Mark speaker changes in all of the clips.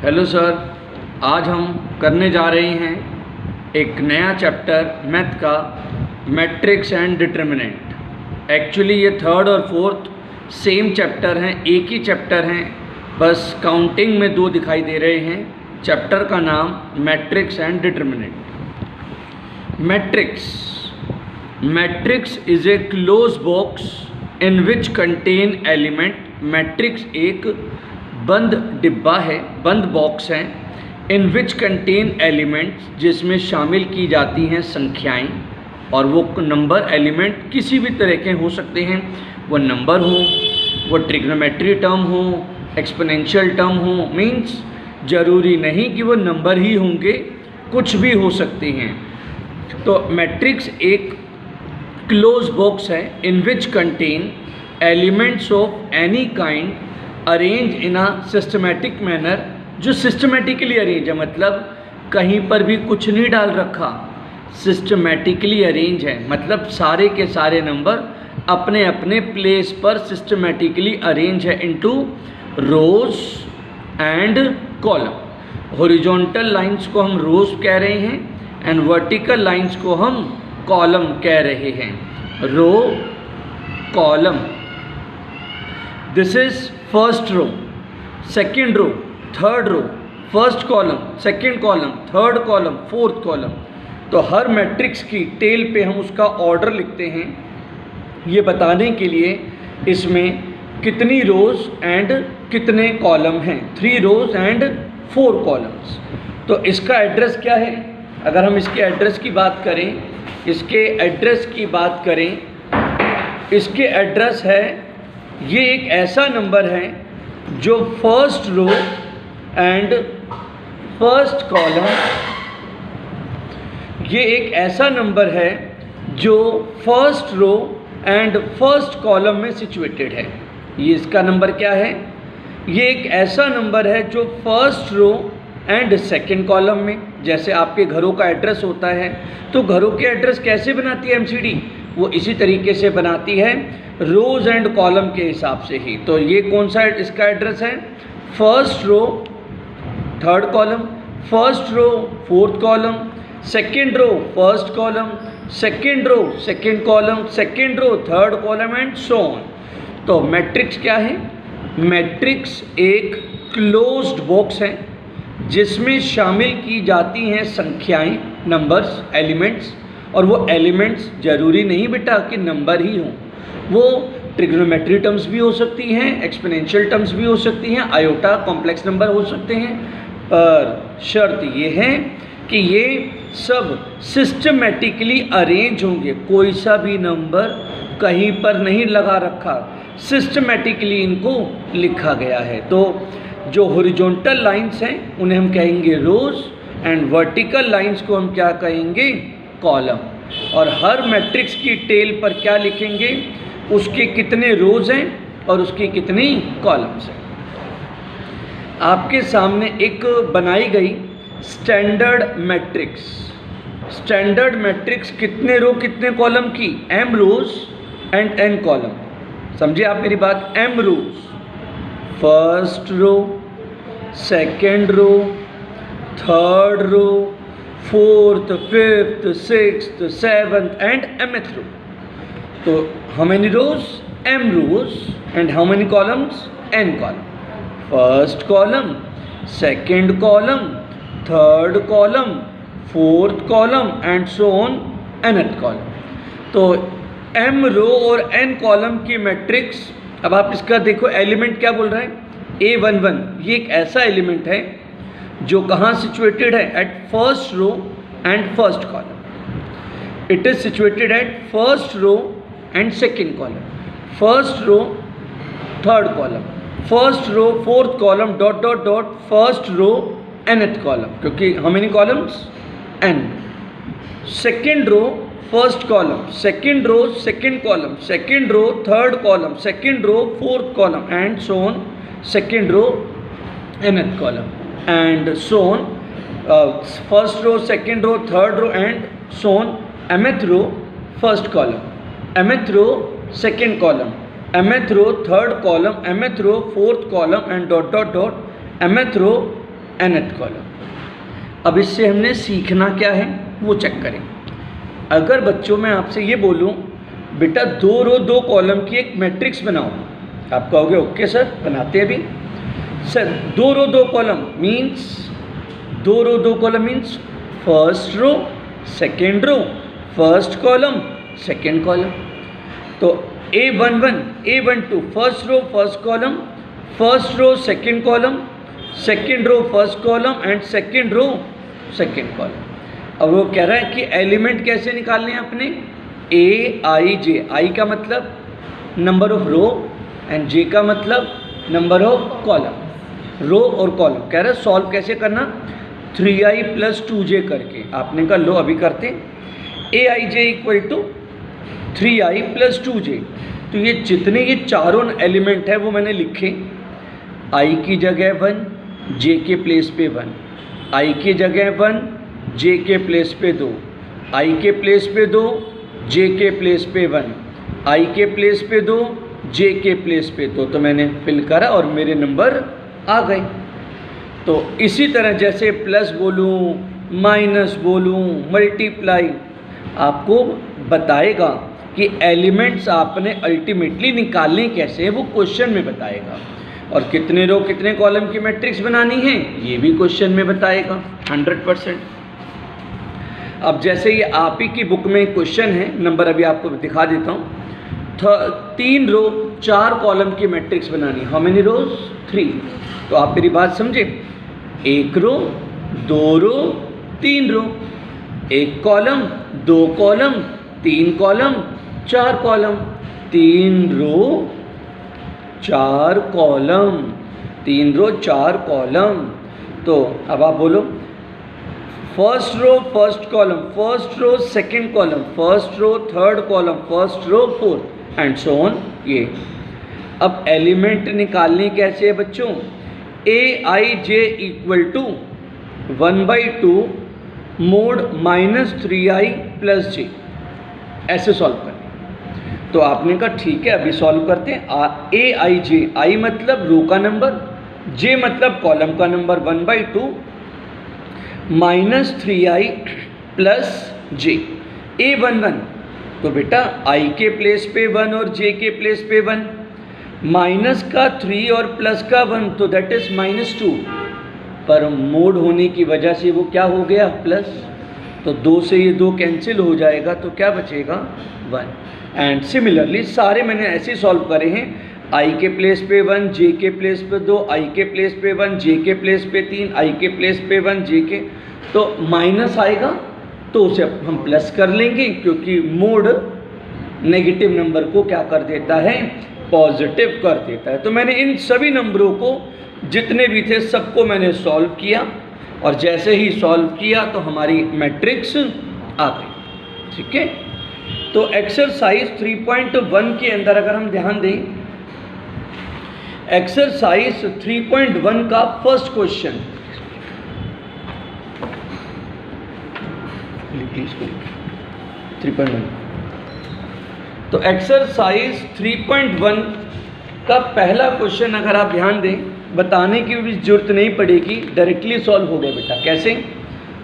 Speaker 1: Hello sir, आज हम करने जा रहे हैं एक नया चैप्टर मैथ का, मैट्रिक्स एंड डिटर्मिनेंट। एक्चुअली ये थर्ड और फोर्थ सेम चैप्टर हैं, एक ही चैप्टर हैं, बस काउंटिंग में दो दिखाई दे रहे हैं। चैप्टर का नाम matrix and determinant. Matrix is a close box in which contain element. Matrix एक बंद डिब्बा है, बंद बॉक्स है। इन विच कंटेन एलिमेंट्स, जिसमें शामिल की जाती हैं संख्याएं, और वो नंबर एलिमेंट किसी भी तरह के हो सकते हैं। वो नंबर हो, वो ट्रिग्नोमेट्री टर्म हो, एक्सपोनेंशियल टर्म हो, मीन्स ज़रूरी नहीं कि वो नंबर ही होंगे, कुछ भी हो सकते हैं। तो मैट्रिक्स एक क्लोज बॉक्स है in which contain elements of any kind arrange in a systematic manner. जो सिस्टमेटिकली अरेंज है, मतलब कहीं पर भी कुछ नहीं डाल रखा, सिस्टमेटिकली अरेंज है, मतलब सारे के सारे नंबर अपने अपने प्लेस पर सिस्टमेटिकली अरेंज है into rose and column. Horizontal lines को हम रोज कह रहे हैं एंड वर्टिकल लाइंस को हम कॉलम कह रहे हैं। Row, column. This is first row, second row, third row, first column, second column, third column, fourth column. तो हर मैट्रिक्स की टेल पे हम उसका ऑर्डर लिखते हैं, ये बताने के लिए इसमें कितनी रोज एंड कितने कॉलम हैं। 3 रोज एंड 4 कॉलम्स। तो इसका एड्रेस क्या है? अगर हम इसके एड्रेस की बात करें, इसके एड्रेस है, ये एक ऐसा नंबर है जो first row and first column, ये एक ऐसा नंबर है जो first row and first column में सिचुएटेड है। ये इसका नंबर क्या है? ये एक ऐसा नंबर है जो first row and second column में, जैसे आपके घरों का एड्रेस होता है, तो घरों के एड्रेस कैसे बनाती है एमसीडी? वो इसी तरीके से बनाती है, रोज एंड कॉलम के हिसाब से ही। तो ये कौन सा इसका एड्रेस है? First row third column, first row fourth column, second row first column, second row second column, second row third column and so on. तो मैट्रिक्स क्या है? मैट्रिक्स एक क्लोज्ड बॉक्स है जिसमें शामिल की जाती हैं संख्याएं, नंबर्स, एलिमेंट्स। और वो एलिमेंट्स ज़रूरी नहीं बेटा कि नंबर ही हों, वो ट्रिग्नोमेट्री टर्म्स भी हो सकती हैं, एक्सपोनेंशियल टर्म्स भी हो सकती हैं, आयोटा कॉम्प्लेक्स नंबर हो सकते हैं। पर शर्त ये है कि ये सब सिस्टमेटिकली अरेंज होंगे, कोई सा भी नंबर कहीं पर नहीं लगा रखा, सिस्टमेटिकली इनको लिखा गया है। तो जो हॉरिजॉन्टल लाइंस हैं उन्हें हम कहेंगे रोज एंड वर्टिकल लाइंस को हम क्या कहेंगे? कॉलम। और हर मैट्रिक्स की टेल पर क्या लिखेंगे? उसके कितने रोज हैं और उसकी कितनी कॉलम्स हैं। आपके सामने एक बनाई गई स्टैंडर्ड मैट्रिक्स। स्टैंडर्ड मैट्रिक्स कितने रो कितने कॉलम की? m rows and n column. समझिए आप मेरी बात। m rows, first row, second row, third row, fourth, fifth, sixth, seventh and mth row. तो how many rows? m rows and how many columns? n column. First column, second column, third column, fourth column and so on nth column. तो m row और n column की matrix. अब आप इसका देखो, element क्या बोल रहा है? A11। ये एक ऐसा एलिमेंट है जो कहाँ सिचुएटेड है? At first row and first column. It is situated at first row and second column, first row third column, first row fourth column, dot dot dot, first row nth column, क्योंकि how many columns? n। Second row first column, second row second column, second row third column, second row fourth column and so on, second row nth column and so on, first row, second row, third row and so on, mth row first column, mth row second column, mth row third column, mth row fourth column and dot dot dot, mth row nth column. अब इससे हमने सीखना क्या है वो check करें। अगर बच्चों मैं आपसे ये बोलूँ बेटा 2 रो 2 कॉलम की एक मैट्रिक्स बनाओ, आप कहोगे ओके सर बनाते हैं अभी। Sir 2 row 2 column means 2 row 2 column means first row second row first column second column. तो A11 A12 first row first column first row second column second row first column and second row second column. अब वो कह रहा है कि element कैसे निकालने हैं अपने, A J, I का मतलब number of row and J का मतलब नंबर ऑफ कॉलम। रो और कॉलम कह रहा है सॉल्व कैसे करना, 3i + 2j करके। आपने कहा लो अभी करते। Aij = 3i + 2j। तो ये जितने ये चारों एलिमेंट है वो मैंने लिखे, i की जगह 1 j के प्लेस पे 1, i की जगह 1 j के प्लेस पे 2, i के प्लेस पे 2 j के प्लेस पे 1, i के प्लेस पे 2 j के प्लेस पे 2। तो मैंने फिल करा और मेरे नंबर आ गए। तो इसी तरह जैसे प्लस बोलूँ माइनस बोलूँ मल्टीप्लाई आपको बताएगा कि एलिमेंट्स आपने अल्टीमेटली निकालने कैसे है वो क्वेश्चन में बताएगा। और कितने रो कितने कॉलम की मैट्रिक्स बनानी है ये भी क्वेश्चन में बताएगा 100%। अब जैसे ये आप ही की बुक में क्वेश्चन है, नंबर अभी आपको दिखा देता हूँ। 3 रो 4 कॉलम की मैट्रिक्स बनानी, हाउ मेनी रोज 3। तो आप मेरी बात समझे, 1 row 2 row 3 row, 1 column 2 column 3 column 4 column, 3 row 4 column 3 row 4 column. तो अब आप बोलो first row first column first row second column first row third column first row fourth and so on. ये अब एलिमेंट निकालने कैसे है बच्चों, Aij = 1/2 mod -3i + j, ऐसे सॉल्व करें। तो आपने कहा ठीक है अभी सॉल्व करते हैं। Aij, i मतलब रो का नंबर, j मतलब कॉलम का नंबर, 1/2 -3i + j। A11 तो बेटा i के प्लेस पे 1 और j के प्लेस पे 1, माइनस का 3 और प्लस का 1 तो दैट इज -2, पर मोड होने की वजह से वो क्या हो गया प्लस, तो 2 से ये 2 कैंसिल हो जाएगा तो क्या बचेगा 1। एंड सिमिलरली सारे मैंने ऐसे सॉल्व करे हैं, i के प्लेस पे 1 j के प्लेस पे 2 i के प्लेस पे 1 j के प्लेस पे 3 i के प्लेस पे 1 j के, तो माइनस आएगा तो उसे हम प्लस कर लेंगे क्योंकि मोड नेगेटिव नंबर को क्या कर देता है पॉजिटिव कर देता है। तो मैंने इन सभी नंबरों को जितने भी थे सबको मैंने सॉल्व किया और जैसे ही सॉल्व किया तो हमारी मैट्रिक्स आ गई। ठीक है, तो एक्सरसाइज 3.1 के अंदर अगर हम ध्यान दें, एक्सरसाइज 3.1 का फर्स्ट क्वेश्चन, प्लीज 3.1। तो एक्सरसाइज 3.1 का पहला क्वेश्चन अगर आप ध्यान दें, बताने की भी जरूरत नहीं पड़ेगी, डायरेक्टली सॉल्व हो गया बेटा। कैसे,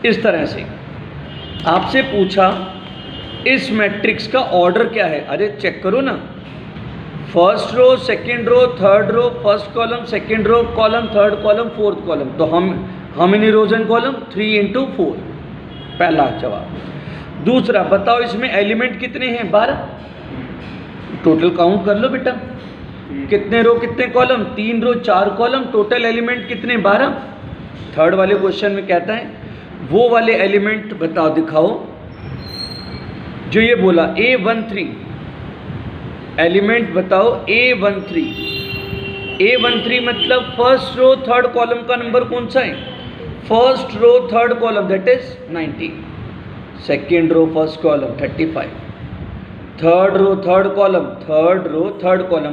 Speaker 1: इस तरह से आपसे पूछा इस मैट्रिक्स का ऑर्डर क्या है, अरे चेक करो ना, first row second row third row first column second row column third column fourth column, तो हम how many rows and column 3 × 4, पहला जवाब। दूसरा बताओ इसमें एलिमेंट कितने हैं 12, टोटल काउंट कर लो बेटा, कितने रो कितने column 3 row 4 column, total element कितने 12। थर्ड वाले क्वेश्चन में कहता है वो वाले एलिमेंट बताओ दिखाओ जो ये बोला A13, एलिमेंट बताओ A13। A13 मतलब फर्स्ट रो थर्ड कॉलम का नंबर कौन सा है, first row third column that is 90, second row first column 35, third row third column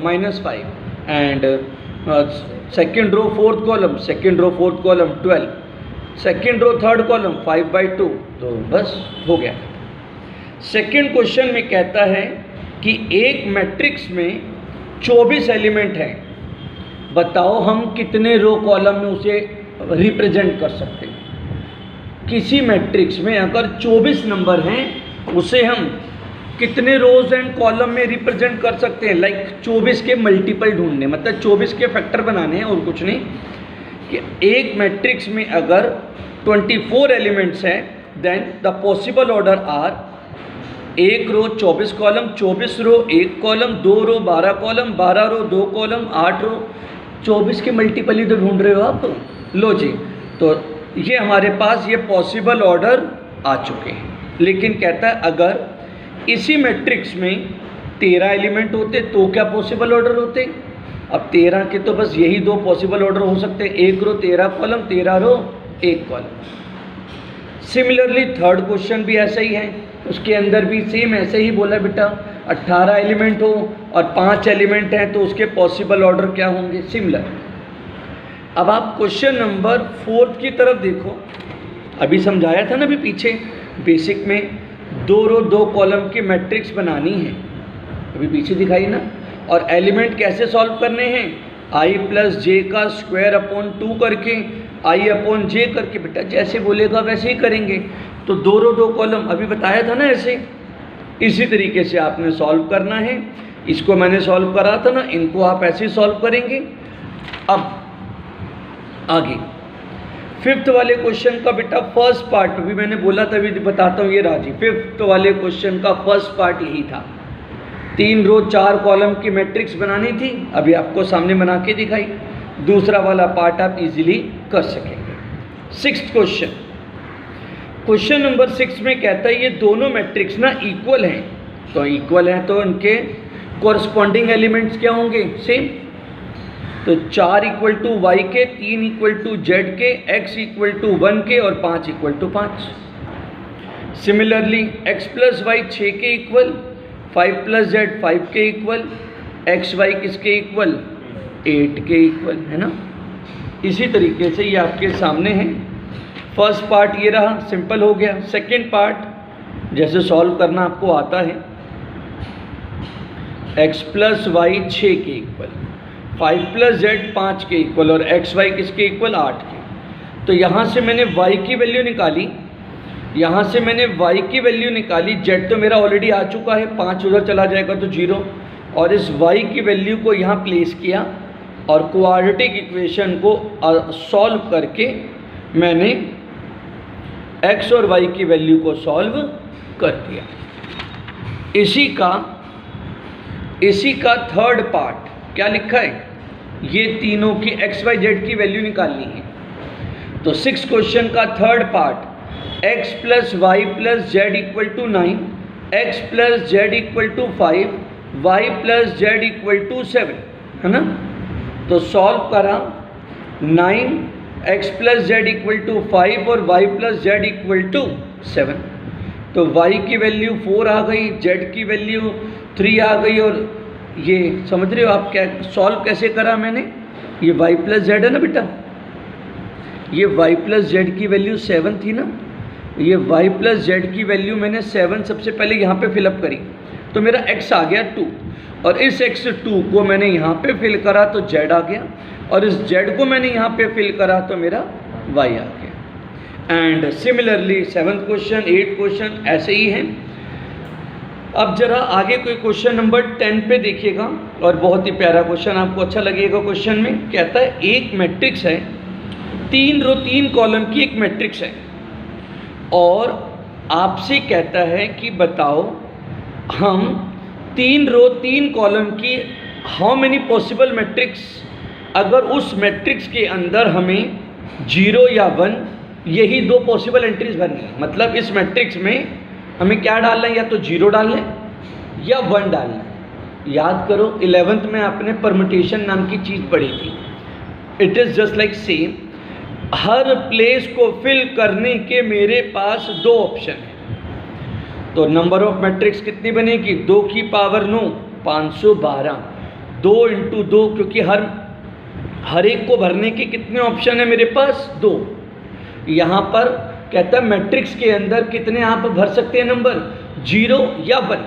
Speaker 1: -5 and second row fourth column 12, second row third column 5/2, तो बस हो गया। सेकेंड क्वेश्चन में कहता है कि एक मैट्रिक्स में 24 एलिमेंट हैं, बताओ हम कितने रो कॉलम में उसे रिप्रेजेंट कर सकते हैं। किसी मैट्रिक्स में अगर 24 नंबर हैं उसे हम कितने रोज एंड कॉलम में रिप्रेजेंट कर सकते हैं? लाइक 24 के मल्टीपल ढूंढने, मतलब 24 के फैक्टर बनाने हैं और कुछ नहीं। कि एक मैट्रिक्स में अगर 24 एलिमेंट्स हैं then the possible order are 1 row 24 column, 24 row 1 column, 2 row 12 column, 12 row 2 column, 8 row. 24 के मल्टीपल ही तो ढूंढ रहे हो आप। लो जी, तो ये हमारे पास ये पॉसिबल ऑर्डर आ चुके हैं। लेकिन कहता है अगर इसी मैट्रिक्स में 13 एलिमेंट होते तो क्या पॉसिबल ऑर्डर होते? अब 13 के तो बस यही 2 पॉसिबल ऑर्डर हो सकते हैं, 1 रो 13 कॉलम, 13 रो 1 कॉलम। सिमिलरली थर्ड क्वेश्चन भी ऐसा ही है, उसके अंदर भी सेम ऐसे ही बोला बेटा 18 एलिमेंट हो और 5 एलिमेंट हैं तो उसके पॉसिबल ऑर्डर क्या होंगे? सिमिलर। अब आप क्वेश्चन नंबर 4 की तरफ देखो। अभी समझाया था ना अभी पीछे बेसिक में 2 रो 2 कॉलम की मैट्रिक्स बनानी है, अभी पीछे दिखाई ना। और एलिमेंट कैसे सॉल्व करने हैं? i प्लस जे का स्क्वायर अपॉन 2 करके, i अपॉन जे करके। बेटा जैसे बोलेगा वैसे ही करेंगे। तो 2 रो 2 कॉलम अभी बताया था ना ऐसे, इसी तरीके से आपने सॉल्व करना है। इसको मैंने सॉल्व करा था ना, इनको आप ऐसे ही सॉल्व करेंगे। अब आगे 5th वाले क्वेश्चन का बेटा फर्स्ट पार्ट भी मैंने बोला था, अभी बताता हूँ। ये राजी 5th वाले क्वेश्चन का फर्स्ट पार्ट यही था। 3 रो 4 कॉलम की मैट्रिक्स बनानी थी, अभी आपको सामने बना के दिखाई। दूसरा वाला पार्ट आप इजीली कर सकेंगे। 6th क्वेश्चन, क्वेश्चन नंबर 6 में कहता है ये दोनों मैट्रिक्स ना इक्वल हैं। तो इक्वल हैं तो इनके कॉरस्पॉन्डिंग एलिमेंट्स क्या होंगे? सेम। तो 4 इक्वल टू वाई के, 3 इक्वल टू जेड के, x इक्वल टू 1 के और 5 equal to 5। Similarly x plus Y 6 के इक्वल, 5 प्लस जेड 5 के इक्वल, एक्स वाई किसके इक्वल? 8 के इक्वल, है ना। इसी तरीके से ये आपके सामने है। फर्स्ट पार्ट ये रहा, सिंपल हो गया। सेकेंड पार्ट जैसे सॉल्व करना आपको आता है, x प्लस वाई 6 के इक्वल, 5 प्लस जेड 5 के इक्वल और एक्स वाई किसके इक्वल? 8 के। तो यहाँ से मैंने y की वैल्यू निकाली, यहाँ से मैंने y की वैल्यू निकाली। z तो मेरा ऑलरेडी आ चुका है, 5 उधर चला जाएगा तो 0। और इस y की वैल्यू को यहाँ प्लेस किया और क्वाड्रेटिक इक्वेशन को सॉल्व करके मैंने x और y की वैल्यू को सॉल्व कर दिया। इसी का थर्ड पार्ट क्या लिखा है? ये तीनों की x y z की वैल्यू निकालनी है। तो 6 क्वेश्चन का third part, x plus Y plus Z equal to 9, x plus Z equal to 5, y plus Z equal to 7, है ना। तो सॉल्व करा, 9 x plus Z equal to 5 और y plus Z equal to 7। तो y की value 4 आ गई, z की value 3 आ गई। और ये समझ रहे हो आप क्या सॉल्व कैसे करा मैंने? ये y प्लस जेड है ना बेटा, ये y प्लस जेड की वैल्यू 7 थी ना, ये y प्लस जेड की वैल्यू मैंने 7 सबसे पहले यहाँ पे फिलअप करी तो मेरा x आ गया 2, और इस x2 को मैंने यहाँ पे फिल करा तो z आ गया, और इस z को मैंने यहाँ पे फिल करा तो मेरा y आ गया। And similarly 7th question 8th question ऐसे ही हैं। अब जरा आगे कोई क्वेश्चन नंबर 10 पे देखिएगा, और बहुत ही प्यारा क्वेश्चन, आपको अच्छा लगेगा। क्वेश्चन में कहता है एक मैट्रिक्स है, 3 रो 3 कॉलम की एक मैट्रिक्स है, और आपसे कहता है कि बताओ हम 3 रो 3 कॉलम की हाउ मेनी पॉसिबल मैट्रिक्स, अगर उस मैट्रिक्स के अंदर हमें 0 या 1 यही 2 पॉसिबल एंट्रीज भरनी है। मतलब इस मैट्रिक्स में हमें क्या डालना है, या तो 0 डालना है या 1 डालना है। याद करो 11th में आपने परम्यूटेशन नाम की चीज़ पढ़ी थी। It is just like same, her place को फिल करने के मेरे पास 2 ऑप्शन हैं। तो नंबर ऑफ मैट्रिक्स कितनी बनेगी? 2 की पावर 9, 512, 2 इंटू 2, क्योंकि हर एक को भरने के कितने ऑप्शन है मेरे पास? 2। यहाँ पर कहता है मैट्रिक्स के अंदर कितने आप भर सकते हैं नंबर? 0 या 1।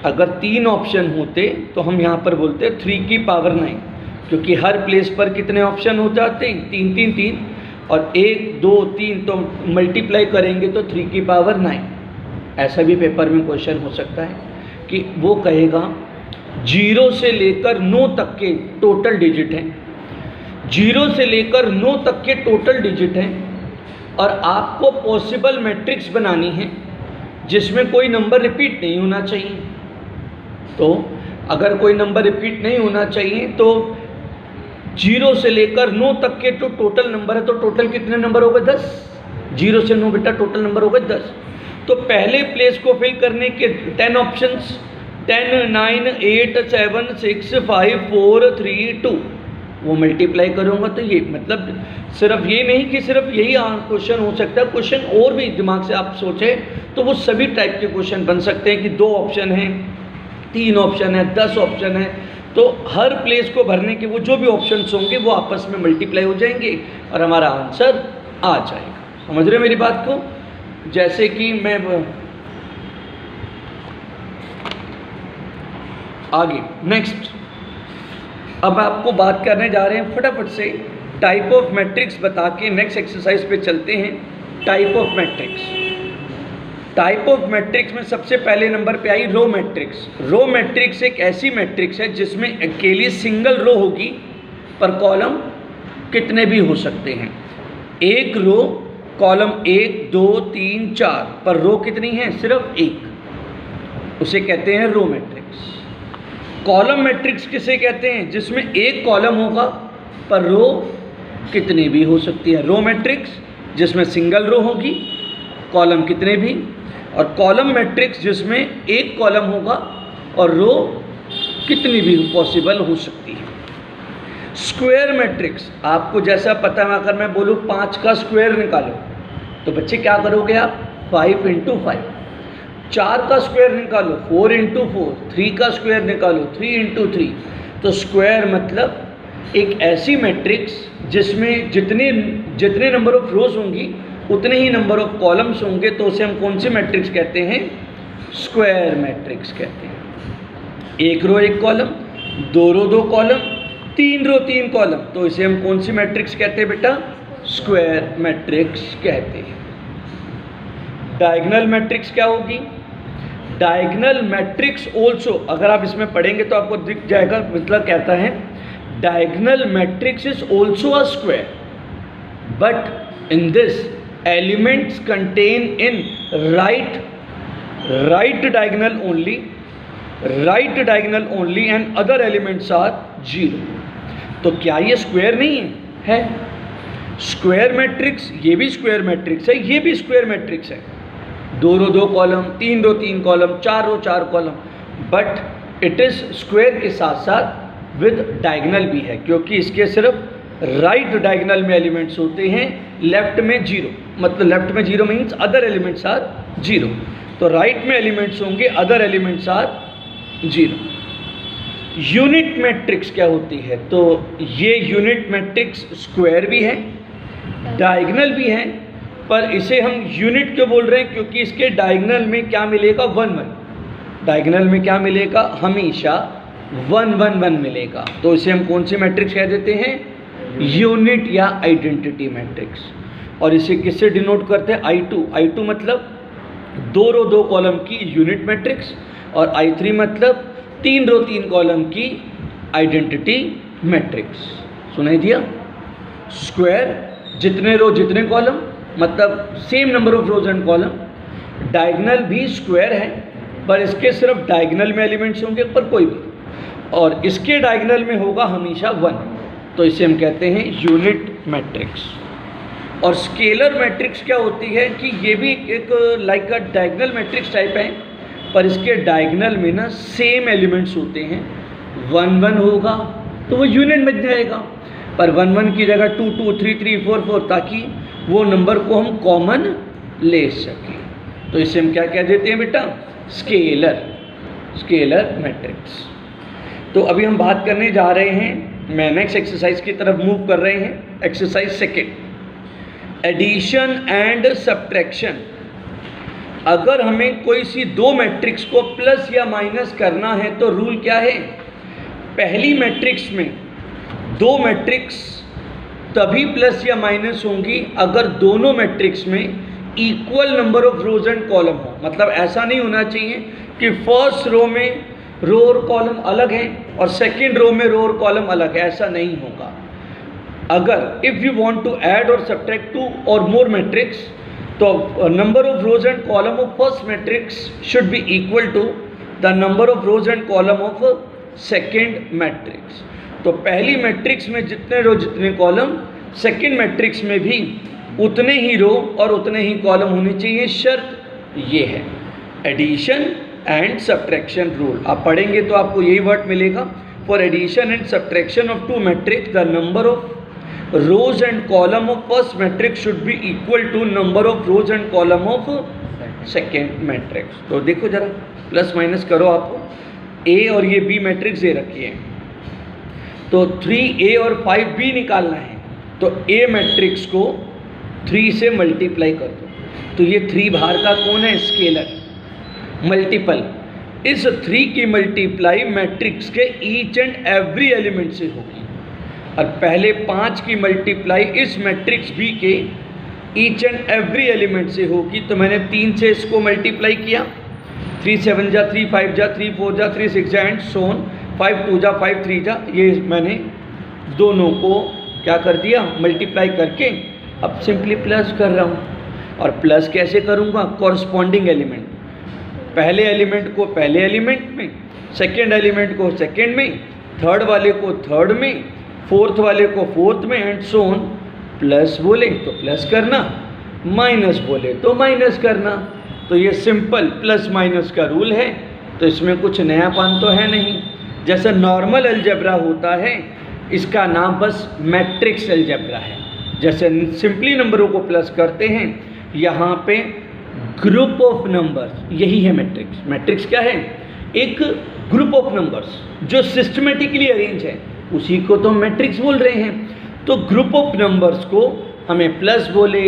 Speaker 1: अगर 3 ऑप्शन होते तो हम यहाँ पर बोलते 3 की पावर 9, क्योंकि हर प्लेस पर कितने ऑप्शन हो जाते हैं, 3 3 3, और 1 2 3 तो मल्टीप्लाई करेंगे तो 3 की पावर 9। ऐसा भी पेपर में क्वेश्चन हो सकता है कि वो कहेगा 0 से लेकर 9 तक के टोटल डिजिट हैं, 0 से लेकर 9 तक के टोटल डिजिट हैं, और आपको पॉसिबल मैट्रिक्स बनानी है जिसमें कोई नंबर रिपीट नहीं होना चाहिए। तो अगर कोई नंबर रिपीट नहीं होना चाहिए तो 0 से लेकर 9 तक के जो टोटल नंबर है, तो टोटल कितने नंबर हो गए, 10। 0 से 9 बेटा टोटल नंबर हो गए 10। तो पहले प्लेस को फिल करने के 10 ऑप्शंस, 10 9 8 7 6 5 4 3 2, वो मल्टीप्लाई करूँगा तो ये मतलब सिर्फ ये नहीं कि सिर्फ यही क्वेश्चन हो सकता है, क्वेश्चन और भी दिमाग से आप सोचें तो वो सभी टाइप के क्वेश्चन बन सकते हैं कि 2 ऑप्शन हैं, 3 ऑप्शन है, 10 ऑप्शन है। तो हर प्लेस को भरने के वो जो भी ऑप्शंस होंगे वो आपस में मल्टीप्लाई हो जाएंगे और हमारा आंसर आ जाएगा। समझ रहे मेरी बात को? जैसे कि मैं आगे नेक्स्ट, अब आपको बात करने जा रहे हैं फटाफट से टाइप ऑफ मैट्रिक्स बता के नेक्स्ट एक्सरसाइज पे चलते हैं। Type of matrix, type of matrix में सबसे पहले नंबर पे आई रो मैट्रिक्स। रो मैट्रिक्स एक ऐसी मैट्रिक्स है जिसमें अकेली सिंगल रो होगी पर कॉलम कितने भी हो सकते हैं। एक रो कॉलम 1 2 3 4 पर रो कितनी है, सिर्फ एक, उसे कहते हैं रो मैट्रिक्स। कॉलम मैट्रिक्स किसे कहते हैं, जिसमें एक कॉलम होगा पर रो कितनी भी हो सकती है। रो मैट्रिक्स जिसमें सिंगल रो होगी, कॉलम कितने भी, और कॉलम मैट्रिक्स जिसमें एक कॉलम होगा और रो कितनी भी पॉसिबल हो सकती है। स्क्वायर मैट्रिक्स, आपको जैसा पता है, अगर मैं बोलूँ 5 का स्क्वायर निकालो तो बच्चे क्या करोगे आप, 5 × 5। 4 का स्क्वायर निकालो 4 × 4, 3 का स्क्वायर निकालो 3 × 3। तो स्क्वायर मतलब एक ऐसी मैट्रिक्स जिसमें जितने नंबर ऑफ रोज होंगी उतने ही नंबर ऑफ कॉलम्स होंगे, तो उसे हम कौन सी मैट्रिक्स कहते हैं, स्क्वायर मैट्रिक्स कहते हैं। एक रो एक column, 2 row 2 column, 3 row 3 column, तो इसे हम कौन सी मैट्रिक्स कहते हैं बेटा, स्क्वायर मैट्रिक्स कहते हैं। डायगोनल मैट्रिक्स क्या होगी, डायगोनल मैट्रिक्स ऑल्सो, अगर आप इसमें पढ़ेंगे तो आपको दिख जाएगा, मतलब कहता है diagonal matrix is also a square but in this elements contain in right diagonal only and other elements are 0। तो क्या ये स्क्वायर नहीं है? स्क्वायर मैट्रिक्स, ये भी स्क्वायर मैट्रिक्स है, ये भी स्क्वायर मैट्रिक्स है। 2 row 2 column, 3 row 3 column, 4 row 4 column, but it is square के साथ साथ विद डायगोनल भी है, क्योंकि इसके सिर्फ राइट डायगोनल में एलिमेंट्स होते हैं, लेफ्ट में 0, मतलब लेफ्ट में 0 मीन्स अदर एलिमेंट्स आर 0। तो राइट में एलिमेंट्स होंगे, other elements are 0। Unit matrix क्या होती है, तो ये यूनिट मैट्रिक्स स्क्वायर भी है, डायगोनल भी है, पर इसे हम यूनिट क्यों बोल रहे हैं, क्योंकि इसके डायगोनल में क्या मिलेगा, 1 1। डायगोनल में क्या मिलेगा, हमेशा 1 1 1 मिलेगा, तो इसे हम कौन सी मैट्रिक्स कह देते हैं, यूनिट या आइडेंटिटी मैट्रिक्स। और इसे किससे डिनोट करते हैं, I2 मतलब 2 रो 2 कॉलम की यूनिट मैट्रिक्स, और I3 मतलब 3 रो 3 कॉलम की आइडेंटिटी मैट्रिक्स। सुनाई दिया? स्क्वायर जितने रो जितने कॉलम, मतलब same number of rows and column. Diagonal भी स्क्वायर है पर इसके सिर्फ डायगोनल में एलिमेंट्स होंगे, पर कोई भी, और इसके डायगोनल में होगा हमेशा 1, तो इसे हम कहते हैं यूनिट मैट्रिक्स। और स्केलर मैट्रिक्स क्या होती है कि ये भी एक लाइक अ डायगोनल मैट्रिक्स टाइप है, पर इसके डायगोनल में ना सेम एलिमेंट्स होते हैं। 1 1 होगा तो वो यूनिट बन जाएगा, पर 1 1 की जगह 2 2 3 3 4 4, ताकि वो नंबर को हम कॉमन ले सकें। तो इसे हम क्या कह देते हैं बेटा, स्केलर मैट्रिक्स। तो अभी हम बात करने जा रहे हैं, मैं नेक्स्ट एक्सरसाइज की तरफ मूव कर रहे हैं। Exercise second, addition and subtraction. अगर हमें कोई सी 2 मैट्रिक्स को प्लस या माइनस करना है तो रूल क्या है, पहली मैट्रिक्स में दो मैट्रिक्स तभी प्लस या माइनस होंगी अगर दोनों मैट्रिक्स में equal number of rows and column हो। मतलब ऐसा नहीं होना चाहिए कि फर्स्ट रो में रो और कॉलम अलग हैं और सेकंड रो में रो और कॉलम अलग है, ऐसा नहीं होगा। अगर if you want to add और सब्ट्रैक्ट टू और मोर मैट्रिक्स, तो number of rows and column of first matrix should be equal to the number of rows and column of second matrix. तो पहली मैट्रिक्स में जितने रो जितने column, second matrix में भी उतने ही रो और उतने ही कॉलम होने चाहिए। शर्त ये है एडिशन एंड सब्ट्रैक्शन रूल। आप पढ़ेंगे तो आपको यही वर्ड मिलेगा। For addition and subtraction of two matrix the number of rows and column of first matrix should be equal to number of rows and column of second matrix. तो देखो जरा plus minus करो। आपको ए और ये B matrix दे रखी है, तो 3A और 5B निकालना है। तो ए मैट्रिक्स को 3 से मल्टीप्लाई कर दो। तो ये 3 बाहर का कौन है? Scalar multiple. इस 3 की मल्टीप्लाई मैट्रिक्स के ईच एंड एवरी एलिमेंट से होगी और पहले 5 की मल्टीप्लाई इस मैट्रिक्स B के ईच एंड एवरी एलिमेंट से होगी। तो मैंने 3 से इसको मल्टीप्लाई किया, 3 7 जा 3 5 जा 3 4 जा 3 6 जा एंड सो ऑन, 5 2 जा 5 3 जा। ये मैंने दोनों को क्या कर दिया? मल्टीप्लाई करके अब सिंपली प्लस कर रहा हूँ। और प्लस कैसे करूँगा? कॉरस्पॉन्डिंग एलिमेंट, पहले एलिमेंट को पहले एलिमेंट में, सेकेंड एलिमेंट को सेकेंड में, थर्ड वाले को थर्ड में, फोर्थ वाले को फोर्थ में एंड सो ऑन। प्लस बोले तो प्लस करना, माइनस बोले तो माइनस करना। तो ये सिंपल प्लस माइनस का रूल है। तो इसमें कुछ नयापन तो है नहीं। जैसा नॉर्मल अलजेब्रा होता है, इसका नाम बस मैट्रिक्स अलजेब्रा है। जैसे सिंपली नंबरों को प्लस करते हैं, यहाँ पे ग्रुप ऑफ नंबर्स, यही है मैट्रिक्स। मैट्रिक्स क्या है? एक ग्रुप ऑफ नंबर्स जो सिस्टमेटिकली अरेंज है, उसी को तो मैट्रिक्स बोल रहे हैं। तो ग्रुप ऑफ नंबर्स को हमें प्लस बोले,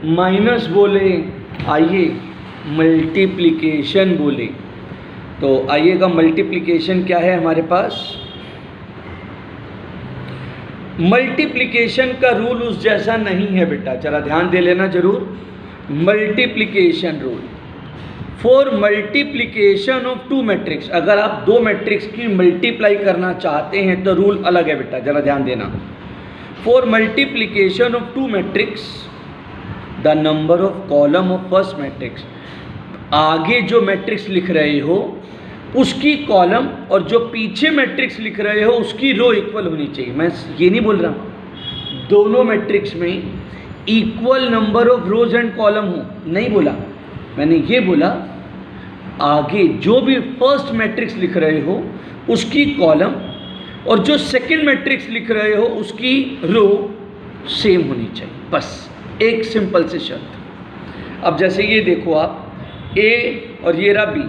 Speaker 1: माइनस बोले, आइए मल्टीप्लिकेशन बोले। तो आइएगा मल्टीप्लिकेशन क्या है हमारे पास? मल्टीप्लिकेशन का रूल उस जैसा नहीं है बेटा, जरा ध्यान दे लेना जरूर। Multiplication rule for multiplication of two matrix, अगर आप दो मैट्रिक्स की मल्टीप्लाई करना चाहते हैं तो रूल अलग है बेटा, जरा ध्यान देना। For multiplication of two matrix the number of column of first matrix, आगे जो मैट्रिक्स लिख रहे हो उसकी कॉलम और जो पीछे मैट्रिक्स लिख रहे हो उसकी रो इक्वल होनी चाहिए। मैं ये नहीं बोल रहा हूँ दोनों मैट्रिक्स में equal number of rows and column हो, नहीं बोला मैंने, ये बोला आगे जो भी फर्स्ट मैट्रिक्स लिख रहे हो उसकी कॉलम और जो सेकंड मैट्रिक्स लिख रहे हो उसकी रो सेम होनी चाहिए, बस एक सिंपल से शर्त। अब जैसे ये देखो आप, ए और ये रहा बी,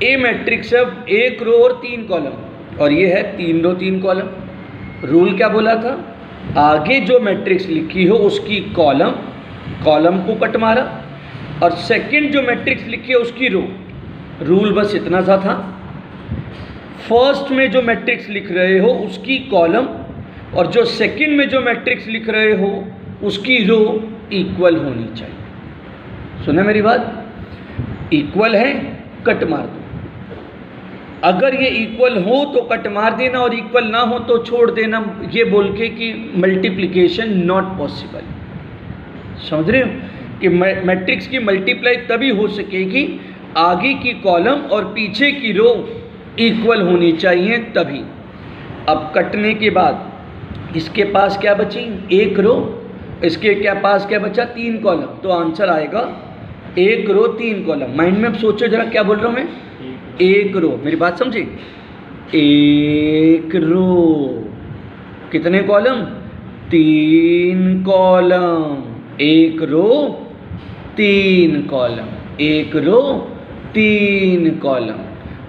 Speaker 1: ए मैट्रिक्स है 1 रो और 3 कॉलम और ये है 3 रो 3 कॉलम। रूल क्या बोला था? आगे जो मैट्रिक्स लिखी हो उसकी कॉलम को कट मारा और सेकंड जो मैट्रिक्स लिखी है उसकी रो। रूल बस इतना सा था। फर्स्ट में जो मैट्रिक्स लिख रहे हो उसकी कॉलम और जो सेकंड में जो मैट्रिक्स लिख रहे हो उसकी रो इक्वल होनी चाहिए। सुना मेरी बात? इक्वल है कट मार दो, अगर ये इक्वल हो तो कट मार देना और इक्वल ना हो तो छोड़ देना, ये बोल के कि मल्टीप्लिकेशन नॉट पॉसिबल। समझ रहे हो कि मैट्रिक्स की मल्टीप्लाई तभी हो सकेगी आगे की कॉलम और पीछे की रो इक्वल होनी चाहिए तभी। अब कटने के बाद इसके पास क्या बची? 1 रो, इसके क्या पास क्या बचा? 3 कॉलम। तो आंसर आएगा 1 रो 3 कॉलम। माइंड में सोचो जरा क्या बोल रहा हूँ मैं? 1 रो, मेरी बात समझे? 1 रो कितने कॉलम? 3 कॉलम। 1 रो 3 कॉलम, 1 रो 3 कॉलम।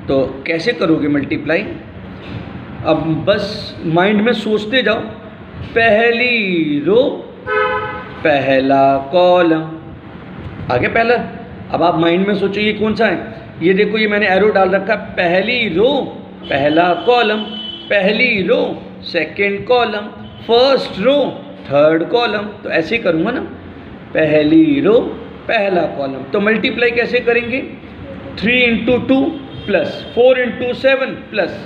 Speaker 1: तो कैसे करोगे मल्टीप्लाई? अब बस माइंड में सोचते जाओ, पहली रो पहला कॉलम, आगे पहला। अब आप माइंड में सोचो ये कौन सा है? ये देखो, ये मैंने एरो डाल रखा है, पहली रो पहला कॉलम, पहली row second column, first row third column. तो ऐसे ही करूँगा ना, पहली रो पहला कॉलम। तो मल्टीप्लाई कैसे करेंगे, 3 into 2 plus 4 into 7 plus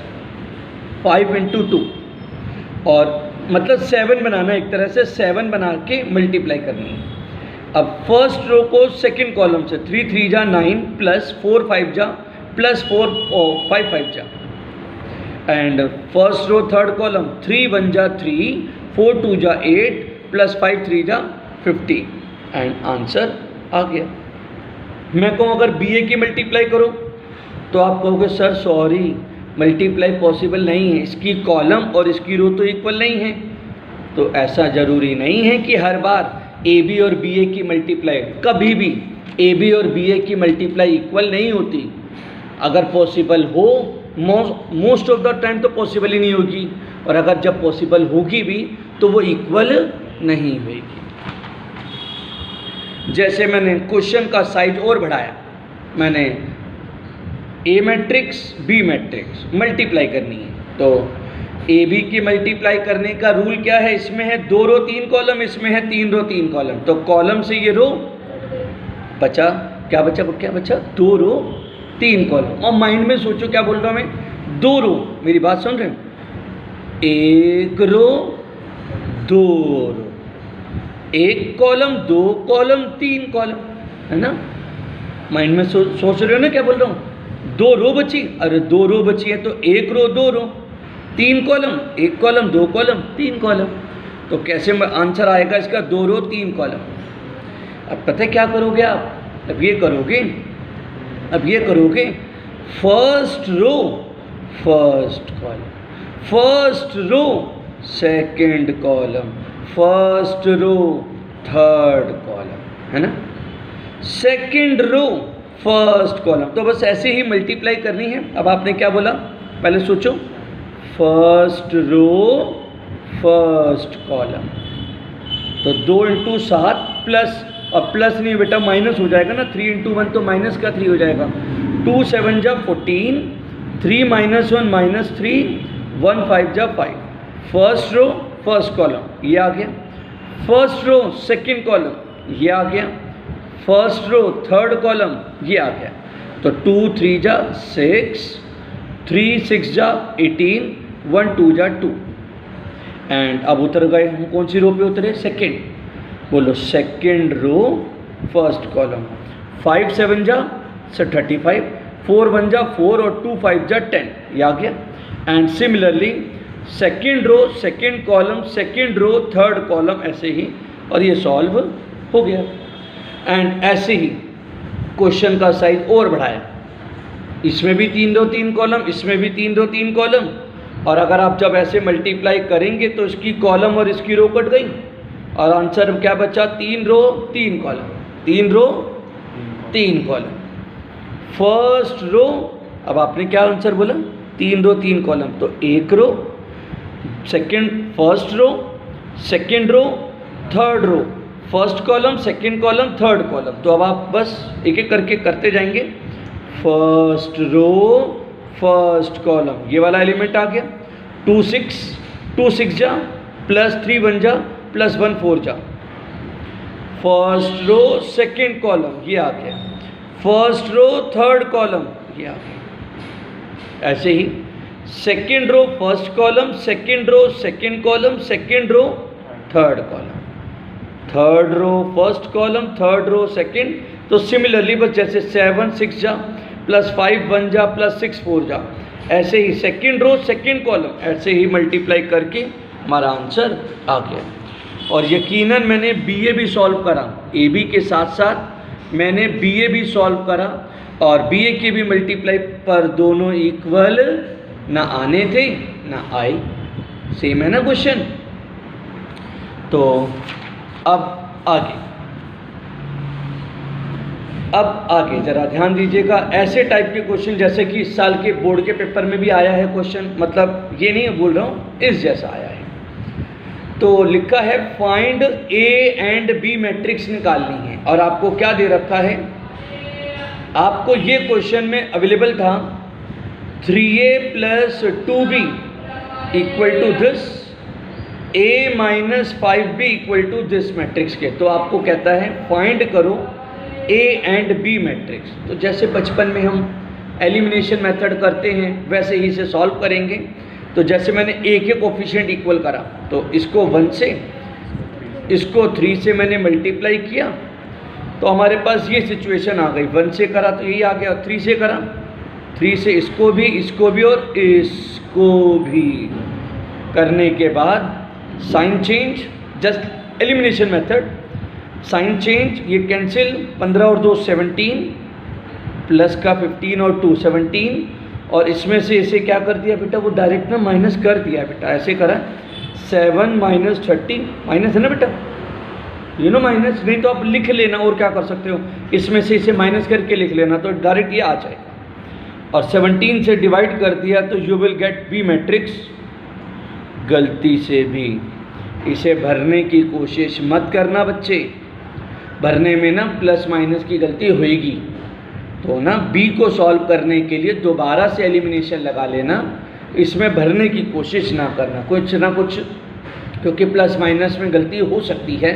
Speaker 1: 5 into 2, और मतलब 7 बनाना, एक तरह से 7 बना के मल्टीप्लाई करनी है। अब फर्स्ट रो को सेकंड कॉलम से 3 3 जा 9 प्लस 4 5 जा प्लस 4 5 5 जा, and first row third column 3 1 जा 3 4 2 जा 8 प्लस 5 3 जा 50, एंड आंसर आ गया। मैं कहूँ अगर बी ए की मल्टीप्लाई करो तो आप कहोगे सर सॉरी मल्टीप्लाई पॉसिबल नहीं है, इसकी कॉलम और इसकी रो तो इक्वल नहीं है। तो ऐसा ज़रूरी नहीं है कि हर बार ए बी और बी ए की मल्टीप्लाई, कभी भी ए बी और बी ए की मल्टीप्लाई इक्वल नहीं होती। अगर पॉसिबल हो, मोस्ट ऑफ द टाइम तो पॉसिबल ही नहीं होगी, और अगर जब पॉसिबल होगी भी तो वो इक्वल नहीं होगी। जैसे मैंने क्वेश्चन का साइज और बढ़ाया, मैंने ए मैट्रिक्स बी मैट्रिक्स मल्टीप्लाई करनी है, तो ए बी की मल्टीप्लाई करने का रूल क्या है, इसमें है 2 रो 3 कॉलम, इसमें है 3 रो 3 कॉलम। तो कॉलम से ये रो बचा, क्या बचा 2 रो 3 कॉलम। और माइंड में सोचो क्या बोल रहा हूँ मैं, 2 रो, मेरी बात सुन रहे हो, 1 रो 2 रो, 1 कॉलम 2 कॉलम 3 कॉलम, है ना। माइंड में सोच रहे हो ना क्या बोल रहा हूँ, 2 रो बची, अरे 2 रो बची है तो 1 row 2 row, 3 column 1 column 2 column 3 column. तो कैसे आंसर आएगा इसका, 2 रो 3 कॉलम। अब पता है क्या करोगे आप, अब ये करोगे first row first column, first row second column, first row third column, है ना, सेकंड रो फर्स्ट कॉलम। तो बस ऐसे ही मल्टीप्लाई करनी है। अब आपने क्या बोला, पहले सोचो, फर्स्ट रो फर्स्ट कॉलम, तो 2 इंटू 7 प्लस, अब प्लस नहीं बेटा माइनस हो जाएगा ना, 3 इंटू 1 तो माइनस का 3 हो जाएगा, 2 7 जा 14, 3 माइनस 1 माइनस 3, 1 5 जा 5। फर्स्ट रो फर्स्ट कॉलम ये आ गया, फर्स्ट रो सेकंड कॉलम ये आ गया, फर्स्ट रो थर्ड कॉलम ये आ गया। तो 2 3 जा 6, 3 6 जा 18, 1 2 जा 2, एंड अब उतर गए हम कौन सी रो पे उतरे, सेकंड। बोलो सेकंड रो फर्स्ट कॉलम, 5 7 जा 35, 4 1 जा 4 और 2 5 जा 10, ये आ गया। And similarly second row second column second row third column, ऐसे ही, और ये सॉल्व हो गया। एंड ऐसे ही क्वेश्चन का साइज और बढ़ाया, इसमें भी 3 रो 3 कॉलम, इसमें भी 3 रो 3 कॉलम, और अगर आप जब ऐसे मल्टीप्लाई करेंगे तो इसकी कॉलम और इसकी रो कट गई, और आंसर क्या बचा, 3 row 3 column, 3 row 3 column, first रो। अब आपने क्या आंसर बोला, 3 रो 3 कॉलम, तो 1 row second, first row second row third row, first column second column third column. तो अब आप बस एक एक करके करते जाएंगे, फर्स्ट रो फर्स्ट कॉलम, ये वाला एलिमेंट आ गया, 2 6 जा प्लस 3 1 जा प्लस 1 4 जा, फर्स्ट रो सेकंड कॉलम ये आ गया, फर्स्ट रो थर्ड कॉलम ये आ गया। ऐसे ही second row first column, second row second column, second row third column, third row first column, third row second. तो सिमिलरली बस जैसे 7 6 जा प्लस 5 1 जा प्लस 6 4 जा, ऐसे ही सेकंड रो सेकंड कॉलम, ऐसे ही मल्टीप्लाई करके हमारा आंसर आ गया। और यकीनन मैंने बीए भी सॉल्व करा, ए बी के साथ साथ मैंने बीए भी सॉल्व करा, और बीए के भी मल्टीप्लाई पर दोनों इक्वल ना आने थे ना आए, सेम है ना क्वेश्चन। तो अब आगे जरा ध्यान दीजिएगा, ऐसे टाइप के क्वेश्चन जैसे कि इस साल के बोर्ड के पेपर में भी आया है क्वेश्चन, मतलब ये नहीं बोल रहा हूँ, इस जैसा आया है। तो लिखा है find A and B matrix निकालनी है, और आपको क्या दे रखा है, आपको ये क्वेश्चन में अवेलेबल था 3a + 2b equal to this, a minus 5b equal to this matrix के। तो आपको कहता है फाइंड करो a एंड b मैट्रिक्स। तो जैसे बचपन में हम एलिमिनेशन मेथड करते हैं वैसे ही इसे सॉल्व करेंगे। तो जैसे मैंने a के कोफिशिएंट इक्वल करा, तो इसको 1 से, इसको 3 से मैंने मल्टीप्लाई किया, तो हमारे पास ये सिचुएशन आ गई। 1 से करा तो यही आ गया, 3 से करा, 3 से इसको भी और इसको भी करने के बाद sign change, just elimination method, sign change, ये कैंसिल, 15 और 2 17, प्लस का 15 और 2 17, और इसमें से इसे क्या कर दिया बेटा, वो डायरेक्ट ना माइनस कर दिया बेटा, ऐसे करा 7 माइनस 30, माइनस है ना बेटा, यू नो माइनस, नहीं तो आप लिख लेना, और क्या कर सकते हो, इसमें से इसे माइनस करके लिख लेना, तो डायरेक्ट ये आ जाएगा। और 17 से डिवाइड कर दिया तो you will get B matrix. गलती से भी इसे भरने की कोशिश मत करना बच्चे, भरने में ना प्लस माइनस की गलती होएगी। तो ना बी को सॉल्व करने के लिए दोबारा से एलिमिनेशन लगा लेना, इसमें भरने की कोशिश ना करना, कुछ ना कुछ, क्योंकि प्लस माइनस में गलती हो सकती है,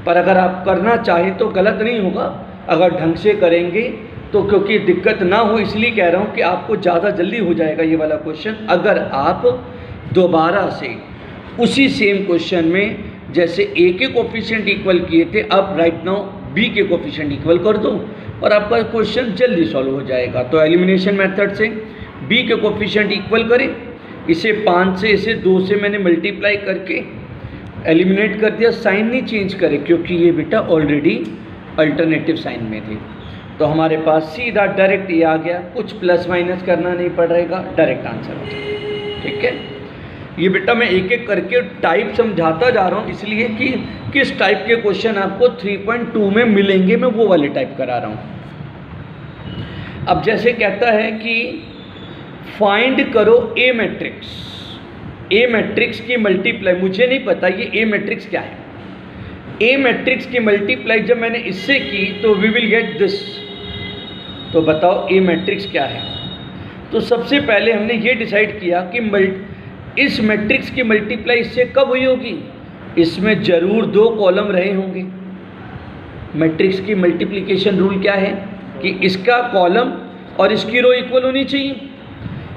Speaker 1: पर अगर आप करना चाहें तो गलत नहीं होगा अगर ढंग से करेंगे तो, क्योंकि दिक्कत ना हो इसलिए कह रहा हूँ कि आपको ज़्यादा जल्दी हो जाएगा ये वाला क्वेश्चन अगर आप दोबारा से उसी सेम क्वेश्चन में जैसे ए के कोफिशिएंट इक्वल किए थे, अब राइट नाउ बी के कोफिशिएंट इक्वल कर दो और आपका क्वेश्चन जल्दी सॉल्व हो जाएगा। तो एलिमिनेशन मेथड से बी के कोफिशिएंट इक्वल करें, इसे 5 से, इसे 2 से मैंने मल्टीप्लाई करके एलिमिनेट कर दिया, साइन नहीं चेंज करे क्योंकि ये बेटा ऑलरेडी अल्टरनेटिव साइन में थे। तो हमारे पास सीधा डायरेक्ट ये आ गया, कुछ प्लस माइनस करना नहीं पड़ रहेगा, डायरेक्ट आंसर हो जाएगा। ठीक है, ये बेटा मैं एक एक करके टाइप समझाता जा रहा हूँ इसलिए कि किस टाइप के क्वेश्चन आपको 3.2 में मिलेंगे, मैं वो वाले टाइप करा रहा हूँ। अब जैसे कहता है कि फाइंड करो ए मैट्रिक्स, ए मैट्रिक्स की मल्टीप्लाई, मुझे नहीं पता ये ए मैट्रिक्स क्या है। ए मैट्रिक्स की मल्टीप्लाई जब मैंने इससे की तो वी विल गेट दिस। तो बताओ ए मैट्रिक्स क्या है। तो सबसे पहले हमने ये डिसाइड किया कि इस मैट्रिक्स की मल्टीप्लाई इससे कब हुई होगी, इसमें जरूर 2 कॉलम रहे होंगे। मैट्रिक्स की मल्टीप्लिकेशन रूल क्या है कि इसका कॉलम और इसकी रो इक्वल होनी चाहिए।